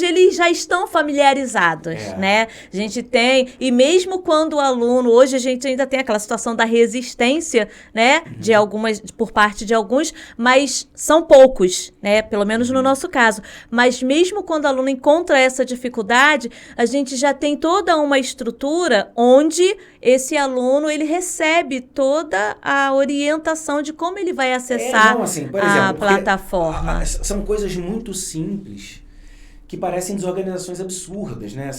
eles já estão familiarizados, né? A gente tem... E mesmo quando o aluno... Hoje a gente ainda tem aquela situação da resistência, né? De algumas... Por parte de alguns, mas são poucos, né? Pelo menos no nosso caso. Mas mesmo quando o aluno encontra essa dificuldade, a gente já tem toda uma estrutura onde esse aluno, ele recebe toda a orientação de como ele vai acessar por exemplo, a plataforma. São coisas muito simples que parecem desorganizações absurdas, né?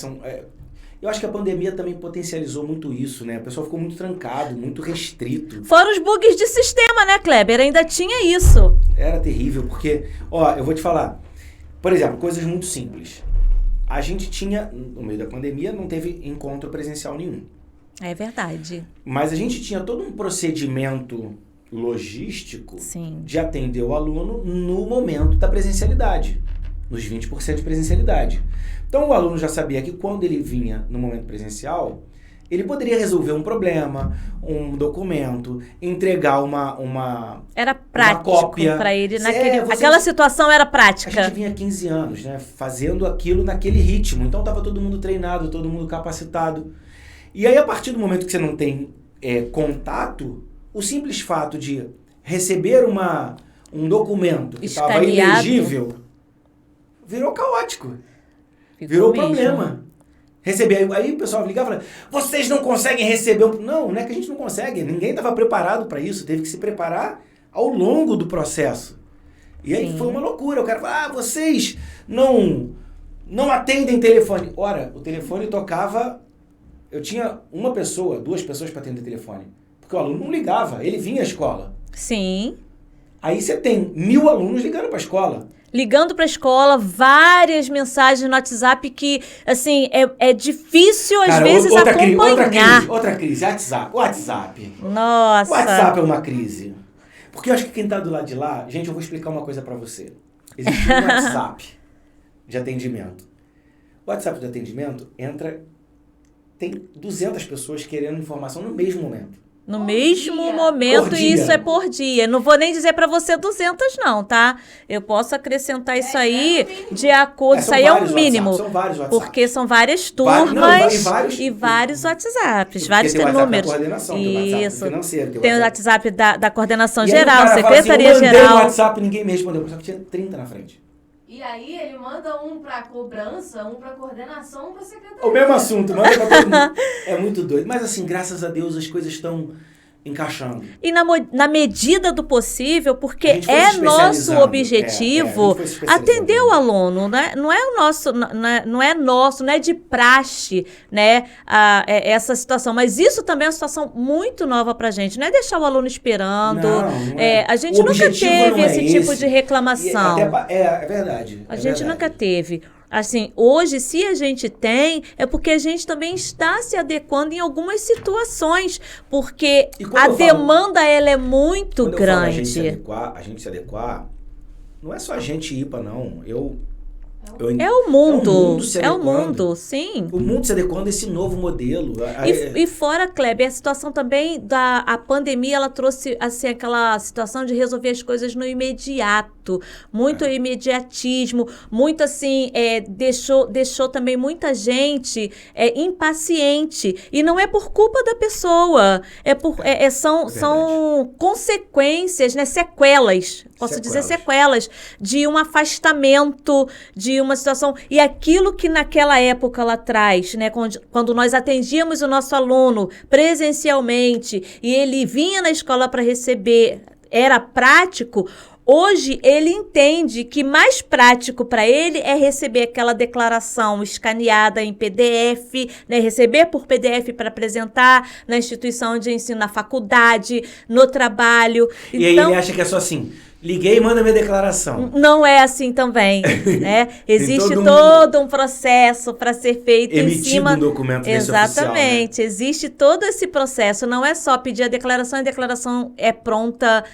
Eu acho que a pandemia também potencializou muito isso, né? O pessoal ficou muito trancado, muito restrito. Fora os bugs de sistema, né, Kleber? Ainda tinha isso. Era terrível, porque, eu vou te falar. Por exemplo, coisas muito simples. A gente tinha, no meio da pandemia, não teve encontro presencial nenhum. É verdade. Mas a gente tinha todo um procedimento logístico de atender o aluno no momento da presencialidade, nos 20% de presencialidade. Então o aluno já sabia que quando ele vinha no momento presencial, ele poderia resolver um problema, um documento, entregar uma era prático para ele. Aquela situação era prática. A gente vinha 15 anos, né, fazendo aquilo naquele ritmo. Então estava todo mundo treinado, todo mundo capacitado. E aí, a partir do momento que você não tem contato, o simples fato de receber um documento que estava ilegível virou caótico. Virou problema. Aí o pessoal ligava e falava, vocês não conseguem receber... Não é que a gente não consegue. Ninguém estava preparado para isso. Teve que se preparar ao longo do processo. E aí foi uma loucura. O cara falava, vocês não atendem telefone. Ora, o telefone tocava... Eu tinha 2 pessoas para atender o telefone. Porque o aluno não ligava, ele vinha à escola. Sim. Aí você tem 1.000 alunos ligando para a escola. Ligando para a escola, várias mensagens no WhatsApp que, assim, é difícil, às vezes, acompanhar. Outra crise, WhatsApp. Nossa. O WhatsApp é uma crise. Porque eu acho que quem tá do lado de lá... Gente, eu vou explicar uma coisa para você. Existe um WhatsApp de atendimento. O WhatsApp de atendimento tem 200 pessoas querendo informação no mesmo momento. No mesmo momento, e isso é por dia. Não vou nem dizer para você 200 não, tá? Eu posso acrescentar isso aí de acordo... Isso aí é o mínimo. São vários WhatsApps. Porque são várias turmas e vários WhatsApps. Vários tem números. Da coordenação, isso. Tem o WhatsApp financeiro. Tem o WhatsApp da coordenação e geral, aí secretaria assim, geral. Eu mandei o WhatsApp, ninguém me respondeu. Só que tinha 30 na frente. E aí ele manda um pra cobrança, um pra coordenação, um pra secretaria. O mesmo assunto, manda pra todo mundo. É muito doido. Mas assim, graças a Deus as coisas estão encaixando. E na medida do possível, porque é nosso objetivo atender o aluno, né? Não é de praxe, né? Essa situação. Mas isso também é uma situação muito nova pra gente. Não é deixar o aluno esperando. Não é. A gente nunca teve esse tipo de reclamação. É verdade. A gente nunca teve. Assim, hoje, se a gente tem, é porque a gente também está se adequando em algumas situações, porque a demanda, ela é muito grande. A gente se adequar, não é só a gente IPA, não. É o mundo, sim. O mundo se adequando a esse novo modelo. E fora, Kleber, a situação também a pandemia, ela trouxe assim, aquela situação de resolver as coisas no imediato, muito imediatismo, muito assim, deixou também muita gente impaciente, e não é por culpa da pessoa, são consequências, né, sequelas, dizer sequelas, de um afastamento, de uma situação, e aquilo que naquela época lá atrás, né, quando nós atendíamos o nosso aluno presencialmente, e ele vinha na escola para receber, era prático. Hoje, ele entende que mais prático para ele é receber aquela declaração escaneada em PDF, né? Receber por PDF para apresentar na instituição de ensino, na faculdade, no trabalho. E aí ele acha que é só assim, liguei e manda minha declaração. Não é assim também, né? Existe todo um processo para ser feito em cima... um documento desse Exatamente. oficial, né? Existe todo esse processo. Não é só pedir a declaração é pronta...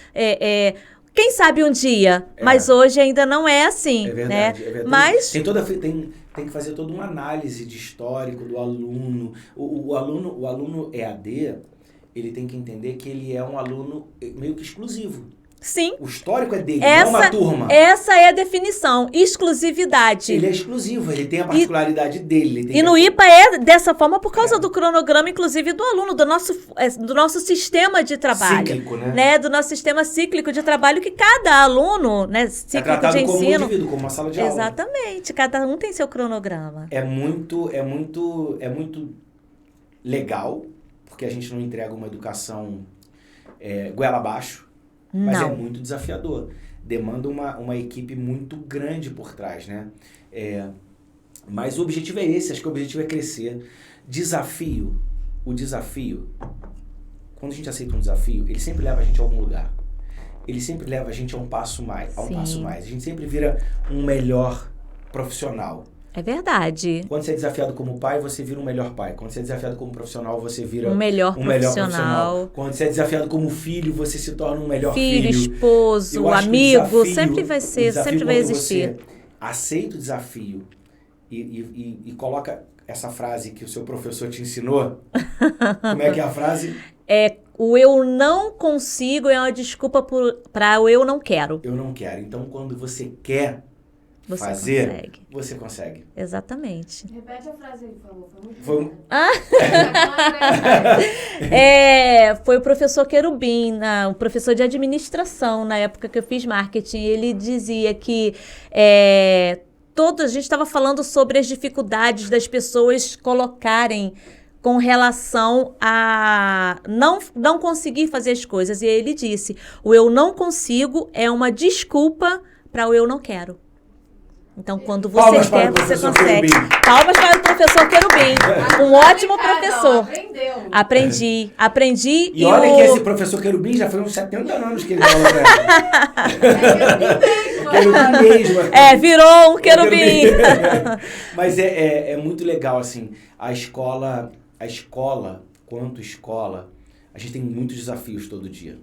Quem sabe um dia, mas hoje ainda não é assim, é verdade, né? É verdade. Mas tem que fazer toda uma análise de histórico do aluno. O aluno EAD, ele tem que entender que ele é um aluno meio que exclusivo. Sim. O histórico é dele, não é uma turma. Essa é a definição, exclusividade. Ele é exclusivo, ele tem a particularidade dele. E no IPA é dessa forma por causa do cronograma, inclusive, do aluno, do nosso sistema de trabalho. Cíclico, né? Do nosso sistema cíclico de trabalho, que cada aluno, né, cíclico de ensino... como um indivíduo, como uma sala de aula. Exatamente, cada um tem seu cronograma. É muito legal, porque a gente não entrega uma educação goela abaixo. Mas é muito desafiador. Demanda uma equipe muito grande por trás, né? Mas o objetivo é esse, acho que o objetivo é crescer. O desafio, quando a gente aceita um desafio, ele sempre leva a gente a algum lugar. Ele sempre leva a gente a um passo mais. A gente sempre vira um melhor profissional. É verdade. Quando você é desafiado como pai, você vira um melhor pai. Quando você é desafiado como profissional, você vira um melhor profissional. Quando você é desafiado como filho, você se torna um melhor filho. Esposo, amigo, sempre vai existir. Você aceita o desafio e coloca essa frase que o seu professor te ensinou. Como é que é a frase? O eu não consigo é uma desculpa para o eu não quero. Eu não quero. Então, quando você quer você consegue. Exatamente. Repete a frase aí, por favor. Foi muito Foi o professor Querubim, o professor de administração, na época que eu fiz marketing. Ele dizia que a gente estava falando sobre as dificuldades das pessoas colocarem com relação a não conseguir fazer as coisas. E ele disse, o eu não consigo é uma desculpa para o eu não quero. Então, quando Palmas você para quer, o você professor consegue. Querubim. Palmas para o professor Querubim. Um ótimo professor. Aprendeu. Aprendi. E olha que esse professor Querubim já foi uns 70 anos que ele dá aula pra ela. Querubim mesmo. Virou um querubim. Mas é muito legal, assim, a escola, quanto escola, a gente tem muitos desafios todo dia.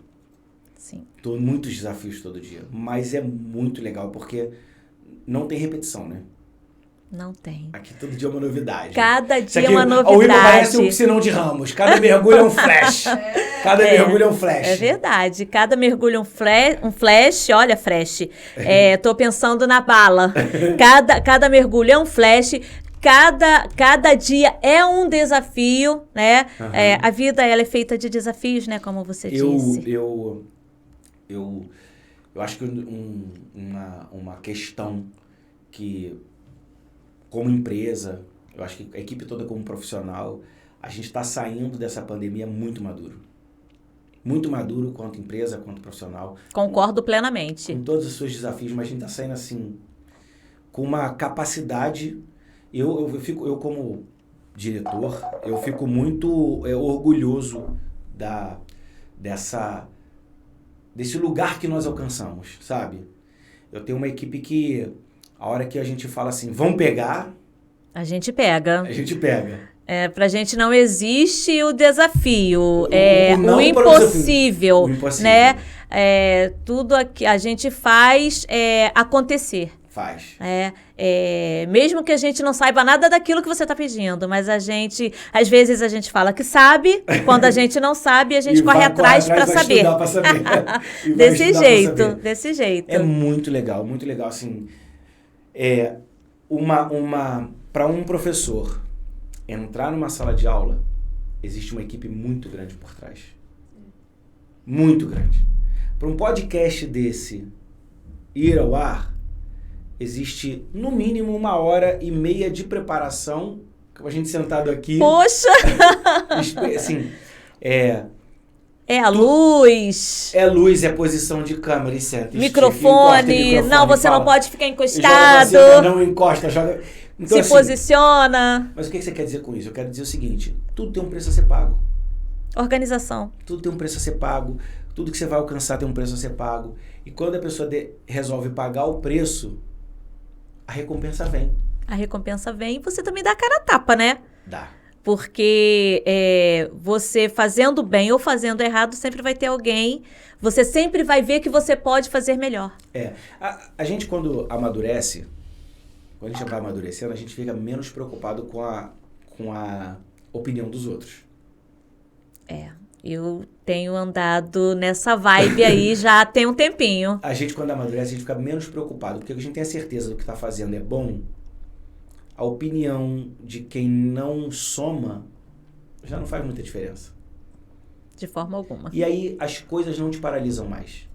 Sim. Muitos desafios todo dia. Mas é muito legal, porque não tem repetição, né? Não tem. Aqui todo dia é uma novidade. Cada Isso dia é aqui, uma novidade. O IPA parece um piscinão de Ramos. Cada mergulho é um flash. Cada mergulho é um flash. É verdade. Cada mergulho é um flash. Olha, flash. Tô pensando na bala. Cada mergulho é um flash. Cada dia é um desafio, né? Uhum. A vida, ela é feita de desafios, né? Como você disse. Eu acho que uma questão que, como empresa, eu acho que a equipe toda como profissional, a gente está saindo dessa pandemia muito maduro. Muito maduro quanto empresa, quanto profissional. Concordo plenamente. Com todos os seus desafios, mas a gente está saindo assim, com uma capacidade. Eu como diretor, eu fico muito orgulhoso desse lugar que nós alcançamos, sabe? Eu tenho uma equipe que, a hora que a gente fala assim, vamos pegar... A gente pega. A gente pega. Pra gente não existe o desafio, não o impossível, o impossível, né? Tudo aqui a gente faz acontecer. Faz. Mesmo que a gente não saiba nada daquilo que você está pedindo, mas às vezes a gente fala que sabe, quando a gente não sabe, a gente corre atrás para saber. Desse jeito. É muito legal, assim, para um professor entrar numa sala de aula, existe uma equipe muito grande por trás. Muito grande. Para um podcast desse ir ao ar, existe, no mínimo, 1h30 de preparação, com a gente sentado aqui. Poxa! Assim, a luz. É luz, é posição de câmera e senta. Microfone. Não, você não pode ficar encostado. Não encosta, joga... Então, se posiciona. Mas o que você quer dizer com isso? Eu quero dizer o seguinte, tudo tem um preço a ser pago. Organização. Tudo tem um preço a ser pago. Tudo que você vai alcançar tem um preço a ser pago. E quando a pessoa resolve pagar o preço, a recompensa vem. A recompensa vem e você também dá a cara a tapa, né? Dá. Porque você fazendo bem ou fazendo errado, sempre vai ter alguém. Você sempre vai ver que você pode fazer melhor. A gente, quando amadurece, quando a gente vai amadurecendo, a gente fica menos preocupado com a opinião dos outros. Eu tenho andado nessa vibe aí já tem um tempinho. A gente, quando amadurece, a gente fica menos preocupado, porque a gente tem a certeza do que está fazendo é bom. A opinião de quem não soma já não faz muita diferença. De forma alguma. E aí as coisas não te paralisam mais.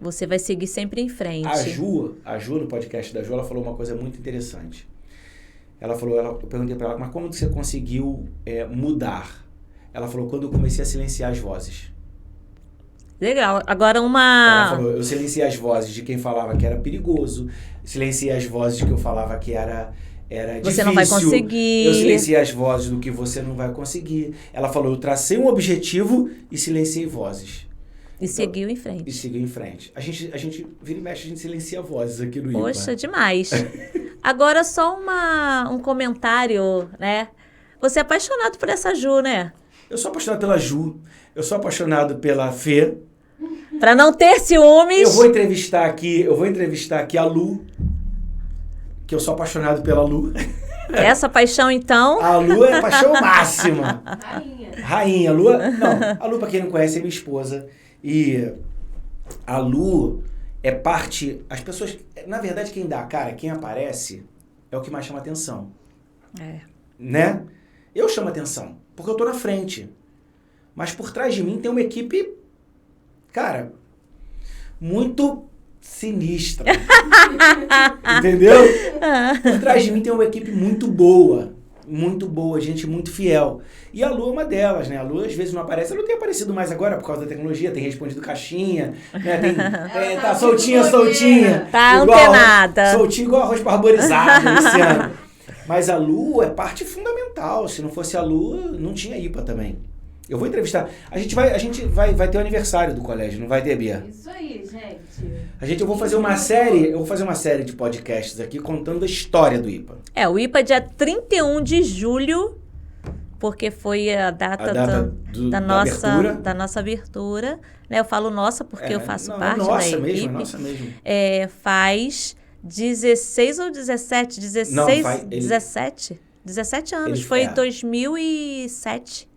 Você vai seguir sempre em frente. A Ju, no podcast da Ju, ela falou uma coisa muito interessante. Eu perguntei para ela, mas como você conseguiu mudar? Ela falou, quando eu comecei a silenciar as vozes. Legal. Agora Ela falou, eu silenciei as vozes de quem falava que era perigoso, silenciei as vozes de que eu falava que era difícil. Você não vai conseguir. Eu silenciei as vozes do que você não vai conseguir. Ela falou, eu tracei um objetivo e silenciei vozes. E seguiu em frente. E seguiu em frente. A gente vira e mexe, a gente silencia vozes aqui no IPA. Poxa, demais. Agora só um comentário, né? Você é apaixonado por essa Ju, né? Eu sou apaixonado pela Ju. Eu sou apaixonado pela Fê. Pra não ter ciúmes. Eu vou entrevistar aqui a Lu. Que eu sou apaixonado pela Lu. Essa paixão, então... A Lu é a paixão máxima. Rainha. A Lu, a Lu, pra quem não conhece, é minha esposa. E a Lu é parte... As pessoas... Na verdade, quem dá a cara, quem aparece, é o que mais chama atenção. Né? Eu chamo atenção, porque eu tô na frente. Mas por trás de mim tem uma equipe, cara, muito sinistra. Entendeu? Por trás de mim tem uma equipe muito boa. muito boa, gente muito fiel. E a Lu é uma delas, né? A Lu às vezes não aparece. Ela não tem aparecido mais agora por causa da tecnologia, tem respondido caixinha, né? Tá soltinha. Tá igual antenada. Soltinha igual arroz parborizado esse ano. Mas a Lu é parte fundamental. Se não fosse a Lu, não tinha IPA também. Eu vou entrevistar. A gente vai ter o aniversário do colégio, não vai ter, Bia? Isso aí, gente. Eu vou fazer uma série de podcasts aqui contando a história do IPA. O IPA é dia 31 de julho, porque foi a data da nossa abertura. Né? Eu falo nossa porque eu faço parte da equipe. Nossa mesmo. Faz 16 ou 17? 17? 17 anos. Foi em 2007.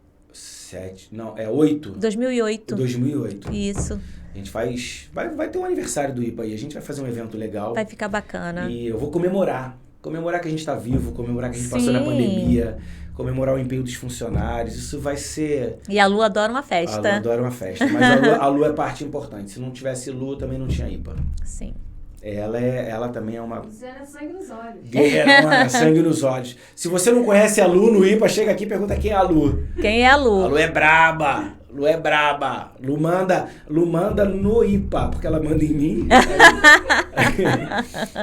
8. 2008. 2008. Isso. A gente vai ter um aniversário do IPA aí, a gente vai fazer um evento legal. Vai ficar bacana. E eu vou comemorar que a gente tá vivo, comemorar que a gente passou na pandemia, comemorar o empenho dos funcionários, isso vai ser... E a Lu adora uma festa. A Lu adora uma festa, mas a Lu é parte importante, se não tivesse Lu também não tinha IPA. Sim. Ela também é uma... Você é sangue nos olhos. Guerreirona, sangue nos olhos. Se você não conhece a Lu no IPA, chega aqui e pergunta quem é a Lu. Quem é a Lu? A Lu é braba. Lu manda no IPA, porque ela manda em mim.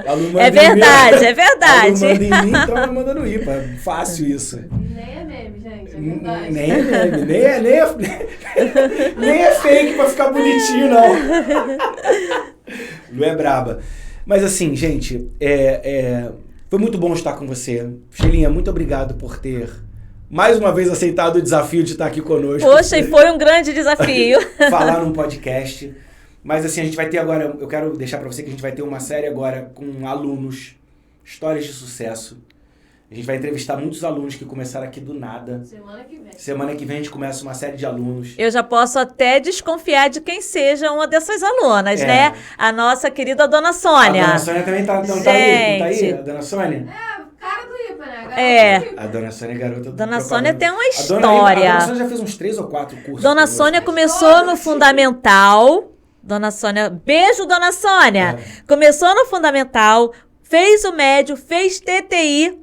A Lu manda é verdade. A Lu manda em mim, então ela manda no IPA. Fácil isso. Nem é meme, gente, é verdade. Nem é meme, nem é fake pra ficar bonitinho, não. Lu é braba. Mas assim, gente, foi muito bom estar com você. Sheilinha, muito obrigado por ter mais uma vez aceitado o desafio de estar aqui conosco. Poxa, e foi um grande desafio. Falar num podcast. Mas assim, a gente vai ter agora, eu quero deixar pra você que a gente vai ter uma série agora com alunos, histórias de sucesso. A gente vai entrevistar muitos alunos que começaram aqui do nada. Semana que vem a gente começa uma série de alunos. Eu já posso até desconfiar de quem seja uma dessas alunas, né? A nossa querida Dona Sônia. A Dona Sônia também tá aí? Não tá aí? A Dona Sônia? Cara do IPA, né? A Dona Sônia é garota do Dona Sônia tem uma história. A Dona Sônia já fez uns 3 ou 4 cursos. Dona Sônia começou no Fundamental. Dona Sônia, beijo, Dona Sônia. Começou no Fundamental, fez o médio, fez TTI.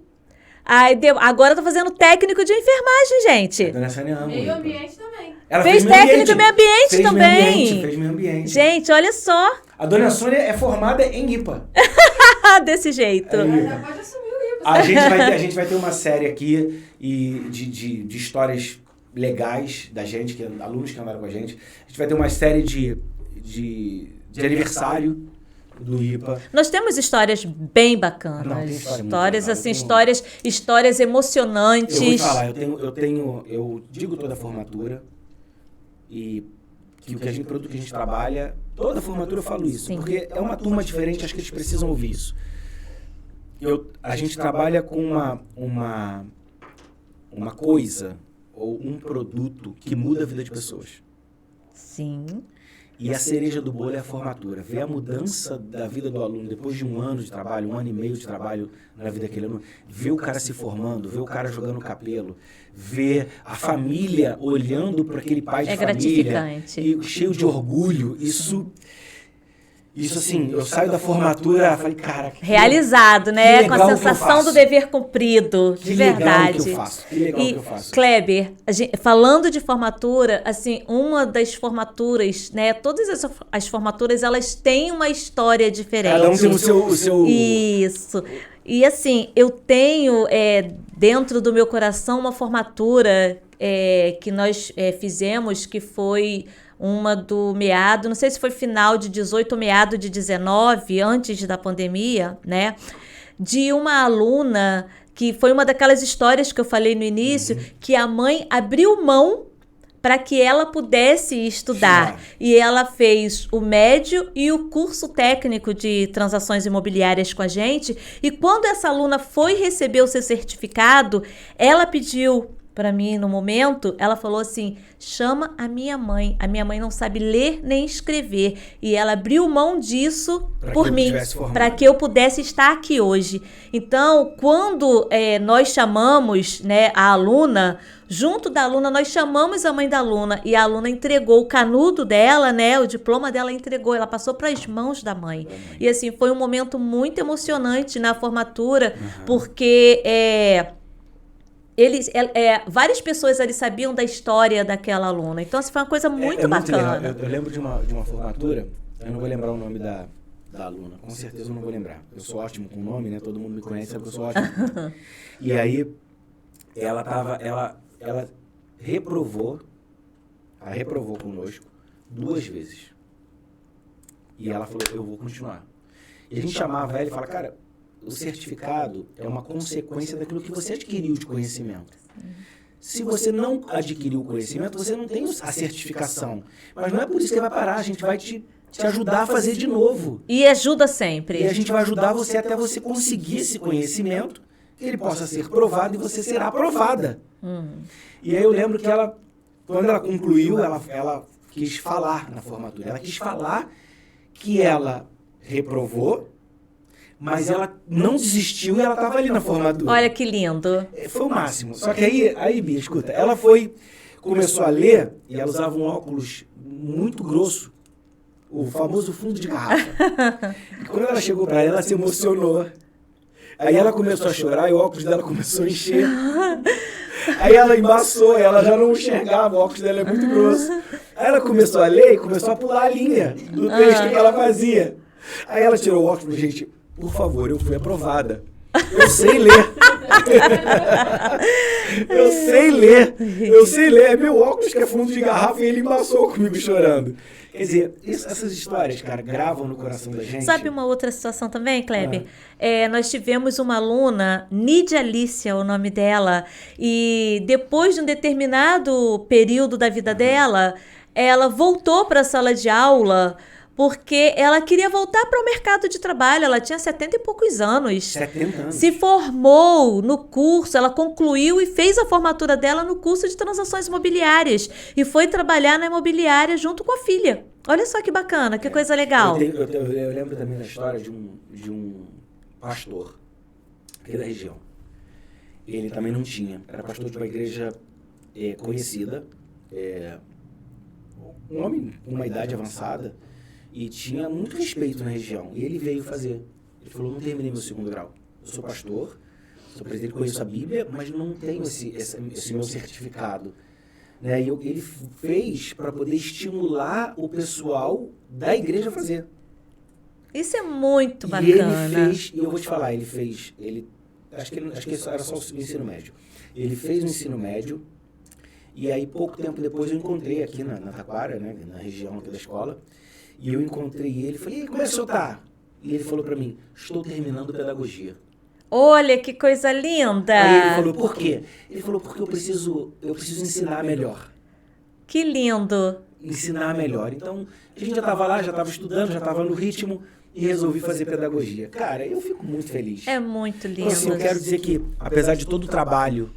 Agora tá fazendo técnico de enfermagem, gente. A Dona Sônia ama. Meio ambiente também. Ela fez técnico de meio ambiente também. Fez meio ambiente. Gente, olha só. A Dona Sônia é formada em IPA. Desse jeito. Ela já pode assumir o IPA. A gente vai ter uma série aqui de histórias legais da gente, alunos que andaram com a gente. A gente vai ter uma série de aniversário do IPA. Nós temos histórias bem bacanas. Histórias emocionantes. Eu vou te falar, eu digo toda a formatura e que o produto que a gente trabalha, toda a formatura eu falo isso, Sim. porque é uma turma diferente, acho que eles precisam ouvir isso. A gente trabalha com uma coisa ou um produto que muda a vida de pessoas. Sim. E a cereja do bolo é a formatura. Ver a mudança da vida do aluno depois de 1 ano de trabalho, 1 ano e meio de trabalho na vida daquele aluno, ver o cara se formando, ver o cara jogando capelo, ver a família olhando para aquele pai de família. É gratificante. E cheio de orgulho. Isso assim, eu saio da formatura e falei, cara... Realizado, né? Com a sensação do dever cumprido, de verdade. Que legal que eu faço. Kleber, falando de formatura, assim, uma das formaturas, né? Todas as formaturas, elas têm uma história diferente. Cada um tem o seu... Isso. E assim, eu tenho dentro do meu coração uma formatura que nós fizemos, que foi... uma do meado, não sei se foi final de 18 ou meado de 19, antes da pandemia, né? De uma aluna que foi uma daquelas histórias que eu falei no início, que a mãe abriu mão para que ela pudesse estudar. E ela fez o médio e o curso técnico de transações imobiliárias com a gente. E quando essa aluna foi receber o seu certificado, ela pediu para mim no momento, ela falou assim, chama a minha mãe não sabe ler nem escrever, e ela abriu mão disso por mim, para que eu pudesse estar aqui hoje. Então, quando nós chamamos, né, a aluna, junto da aluna, nós chamamos a mãe da aluna, e a aluna entregou o canudo dela, né, o diploma dela entregou, ela passou para as mãos da mãe. E assim, foi um momento muito emocionante na formatura, porque várias pessoas ali sabiam da história daquela aluna. Então, isso foi uma coisa muito bacana. Muito eu lembro de uma formatura, eu não vou lembrar o nome da aluna, com certeza eu não vou lembrar. Eu sou ótimo com nome, né? Todo mundo me conhece, sabe que eu sou ótimo. E aí, ela reprovou conosco 2 vezes. E ela falou, eu vou continuar. E a gente chamava ela e falava, cara, o certificado é uma consequência daquilo que você adquiriu de conhecimento. Se você não adquiriu o conhecimento, você não tem a certificação. Mas não é por isso que vai parar, a gente vai te ajudar a fazer de novo. E ajuda sempre. E a gente vai ajudar você até você conseguir esse conhecimento, que ele possa ser provado e você será aprovada. E aí eu lembro que ela, quando ela concluiu, ela quis falar na formatura. Ela quis falar que ela reprovou, mas ela não desistiu e ela estava ali na formatura. Olha que lindo. Foi o máximo. Só que aí, Bia, escuta, ela começou a ler e ela usava um óculos muito grosso, o famoso fundo de garrafa. E quando ela chegou para ela se emocionou. Aí ela começou a chorar e o óculos dela começou a encher. Aí ela embaçou, ela já não enxergava, o óculos dela é muito grosso. Aí ela começou a ler e começou a pular a linha do texto que ela fazia. Aí ela tirou o óculos, gente, por favor, eu fui aprovada. Eu sei ler. Eu sei ler. É meu óculos que é fundo de garrafa e ele embaçou comigo chorando. Quer dizer, essas histórias, cara, gravam no coração da gente. Sabe uma outra situação também, Kleber? Nós tivemos uma aluna, Nídia Alicia, o nome dela, e depois de um determinado período da vida dela, ela voltou para a sala de aula porque ela queria voltar para o mercado de trabalho. Ela tinha 70 e poucos anos. 70 anos. Se formou no curso, ela concluiu e fez a formatura dela no curso de transações imobiliárias. E foi trabalhar na imobiliária junto com a filha. Olha só que bacana, que coisa legal. Eu lembro também da história de um pastor aqui da região. Ele também não tinha. Era pastor de uma igreja conhecida. Um homem com uma idade avançada. E tinha muito respeito na região. E ele veio fazer. Ele falou, não terminei meu 2º grau. Eu sou pastor, sou presidente, conheço a Bíblia, mas não tenho esse meu certificado. Né? E ele fez para poder estimular o pessoal da igreja a fazer. Isso é muito bacana. E ele fez, e eu vou te falar, acho que isso era só o ensino médio. Ele fez o ensino médio, e aí pouco tempo depois eu encontrei aqui na Taquara, né, na região aqui da escola, e eu encontrei ele, falei, como é que o senhor tá? E ele falou para mim, estou terminando pedagogia. Olha, que coisa linda! Aí ele falou, por quê? Ele falou, porque eu preciso ensinar melhor. Que lindo! Ensinar melhor. Então, a gente já estava lá, já estava estudando, já estava no ritmo e resolvi fazer pedagogia. Cara, eu fico muito feliz. É muito lindo. Então, assim, eu quero dizer que, apesar de todo o trabalho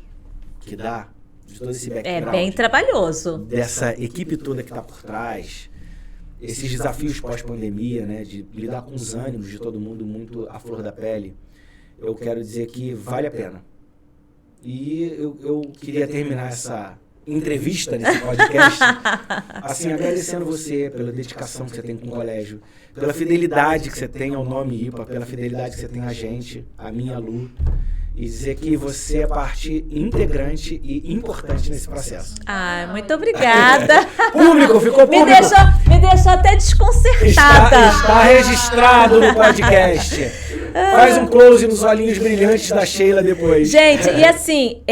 que dá, de todo esse background... É bem trabalhoso. Dessa equipe toda que está por trás... Esses desafios pós-pandemia, né, de lidar com os ânimos de todo mundo muito à flor da pele, eu quero dizer que vale a pena. E eu queria terminar essa entrevista nesse podcast, assim, agradecendo você pela dedicação que você tem com o colégio, pela fidelidade que você tem ao nome IPA, pela fidelidade que você tem a gente, a minha Lu, e dizer que você é parte integrante e importante nesse processo. Ah, muito obrigada. Ficou público. Me deixou até desconcertada. Está registrado no podcast. Faz um close nos olhinhos brilhantes da Sheila depois. Gente, e assim,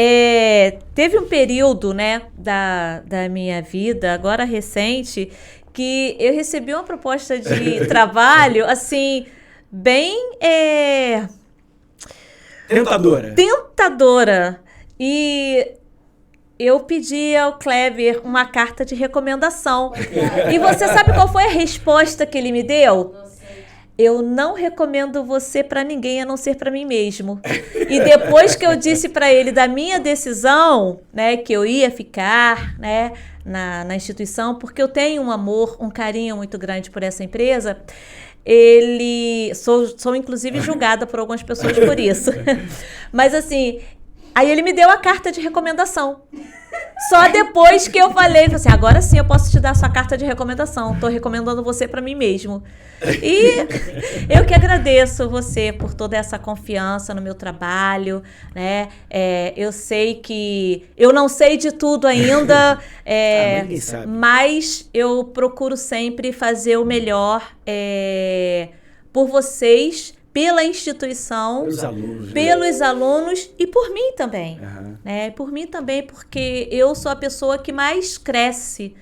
teve um período, né, da minha vida, agora recente, que eu recebi uma proposta de trabalho, assim, bem... Tentadora. E eu pedi ao Kleber uma carta de recomendação. E você sabe qual foi a resposta que ele me deu? Eu não recomendo você para ninguém a não ser para mim mesmo. E depois que eu disse para ele da minha decisão, né, que eu ia ficar, né, na instituição, porque eu tenho um amor, um carinho muito grande por essa empresa, sou inclusive julgada por algumas pessoas por isso. Mas assim, aí ele me deu a carta de recomendação. Só depois que eu falei assim, agora sim eu posso te dar sua carta de recomendação. Tô recomendando você para mim mesmo. E eu que agradeço você por toda essa confiança no meu trabalho, né? Eu sei que eu não sei de tudo ainda, mas eu procuro sempre fazer o melhor por vocês, pela instituição, pelos alunos e por mim também. Né? Por mim também, porque eu sou a pessoa que mais cresce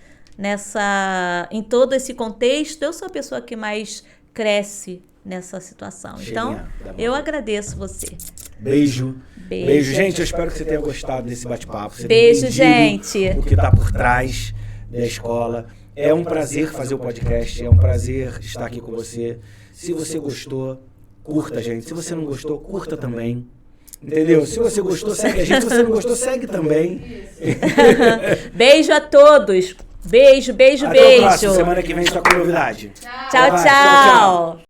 em todo esse contexto, eu sou a pessoa que mais cresce nessa situação. Então, eu agradeço você. Beijo. Beijo, gente. Eu espero que você tenha gostado desse bate-papo. Beijo, gente. O que está por trás da escola. É um prazer fazer o podcast, é um prazer estar aqui com você. Se você gostou, curta, gente. Se você não gostou, curta também. Entendeu? Se você gostou, segue a gente. Se você não gostou, segue também. Beijo a todos. Beijo, beijo, Até beijo. a próxima semana que vem só com novidade. Tchau, tchau.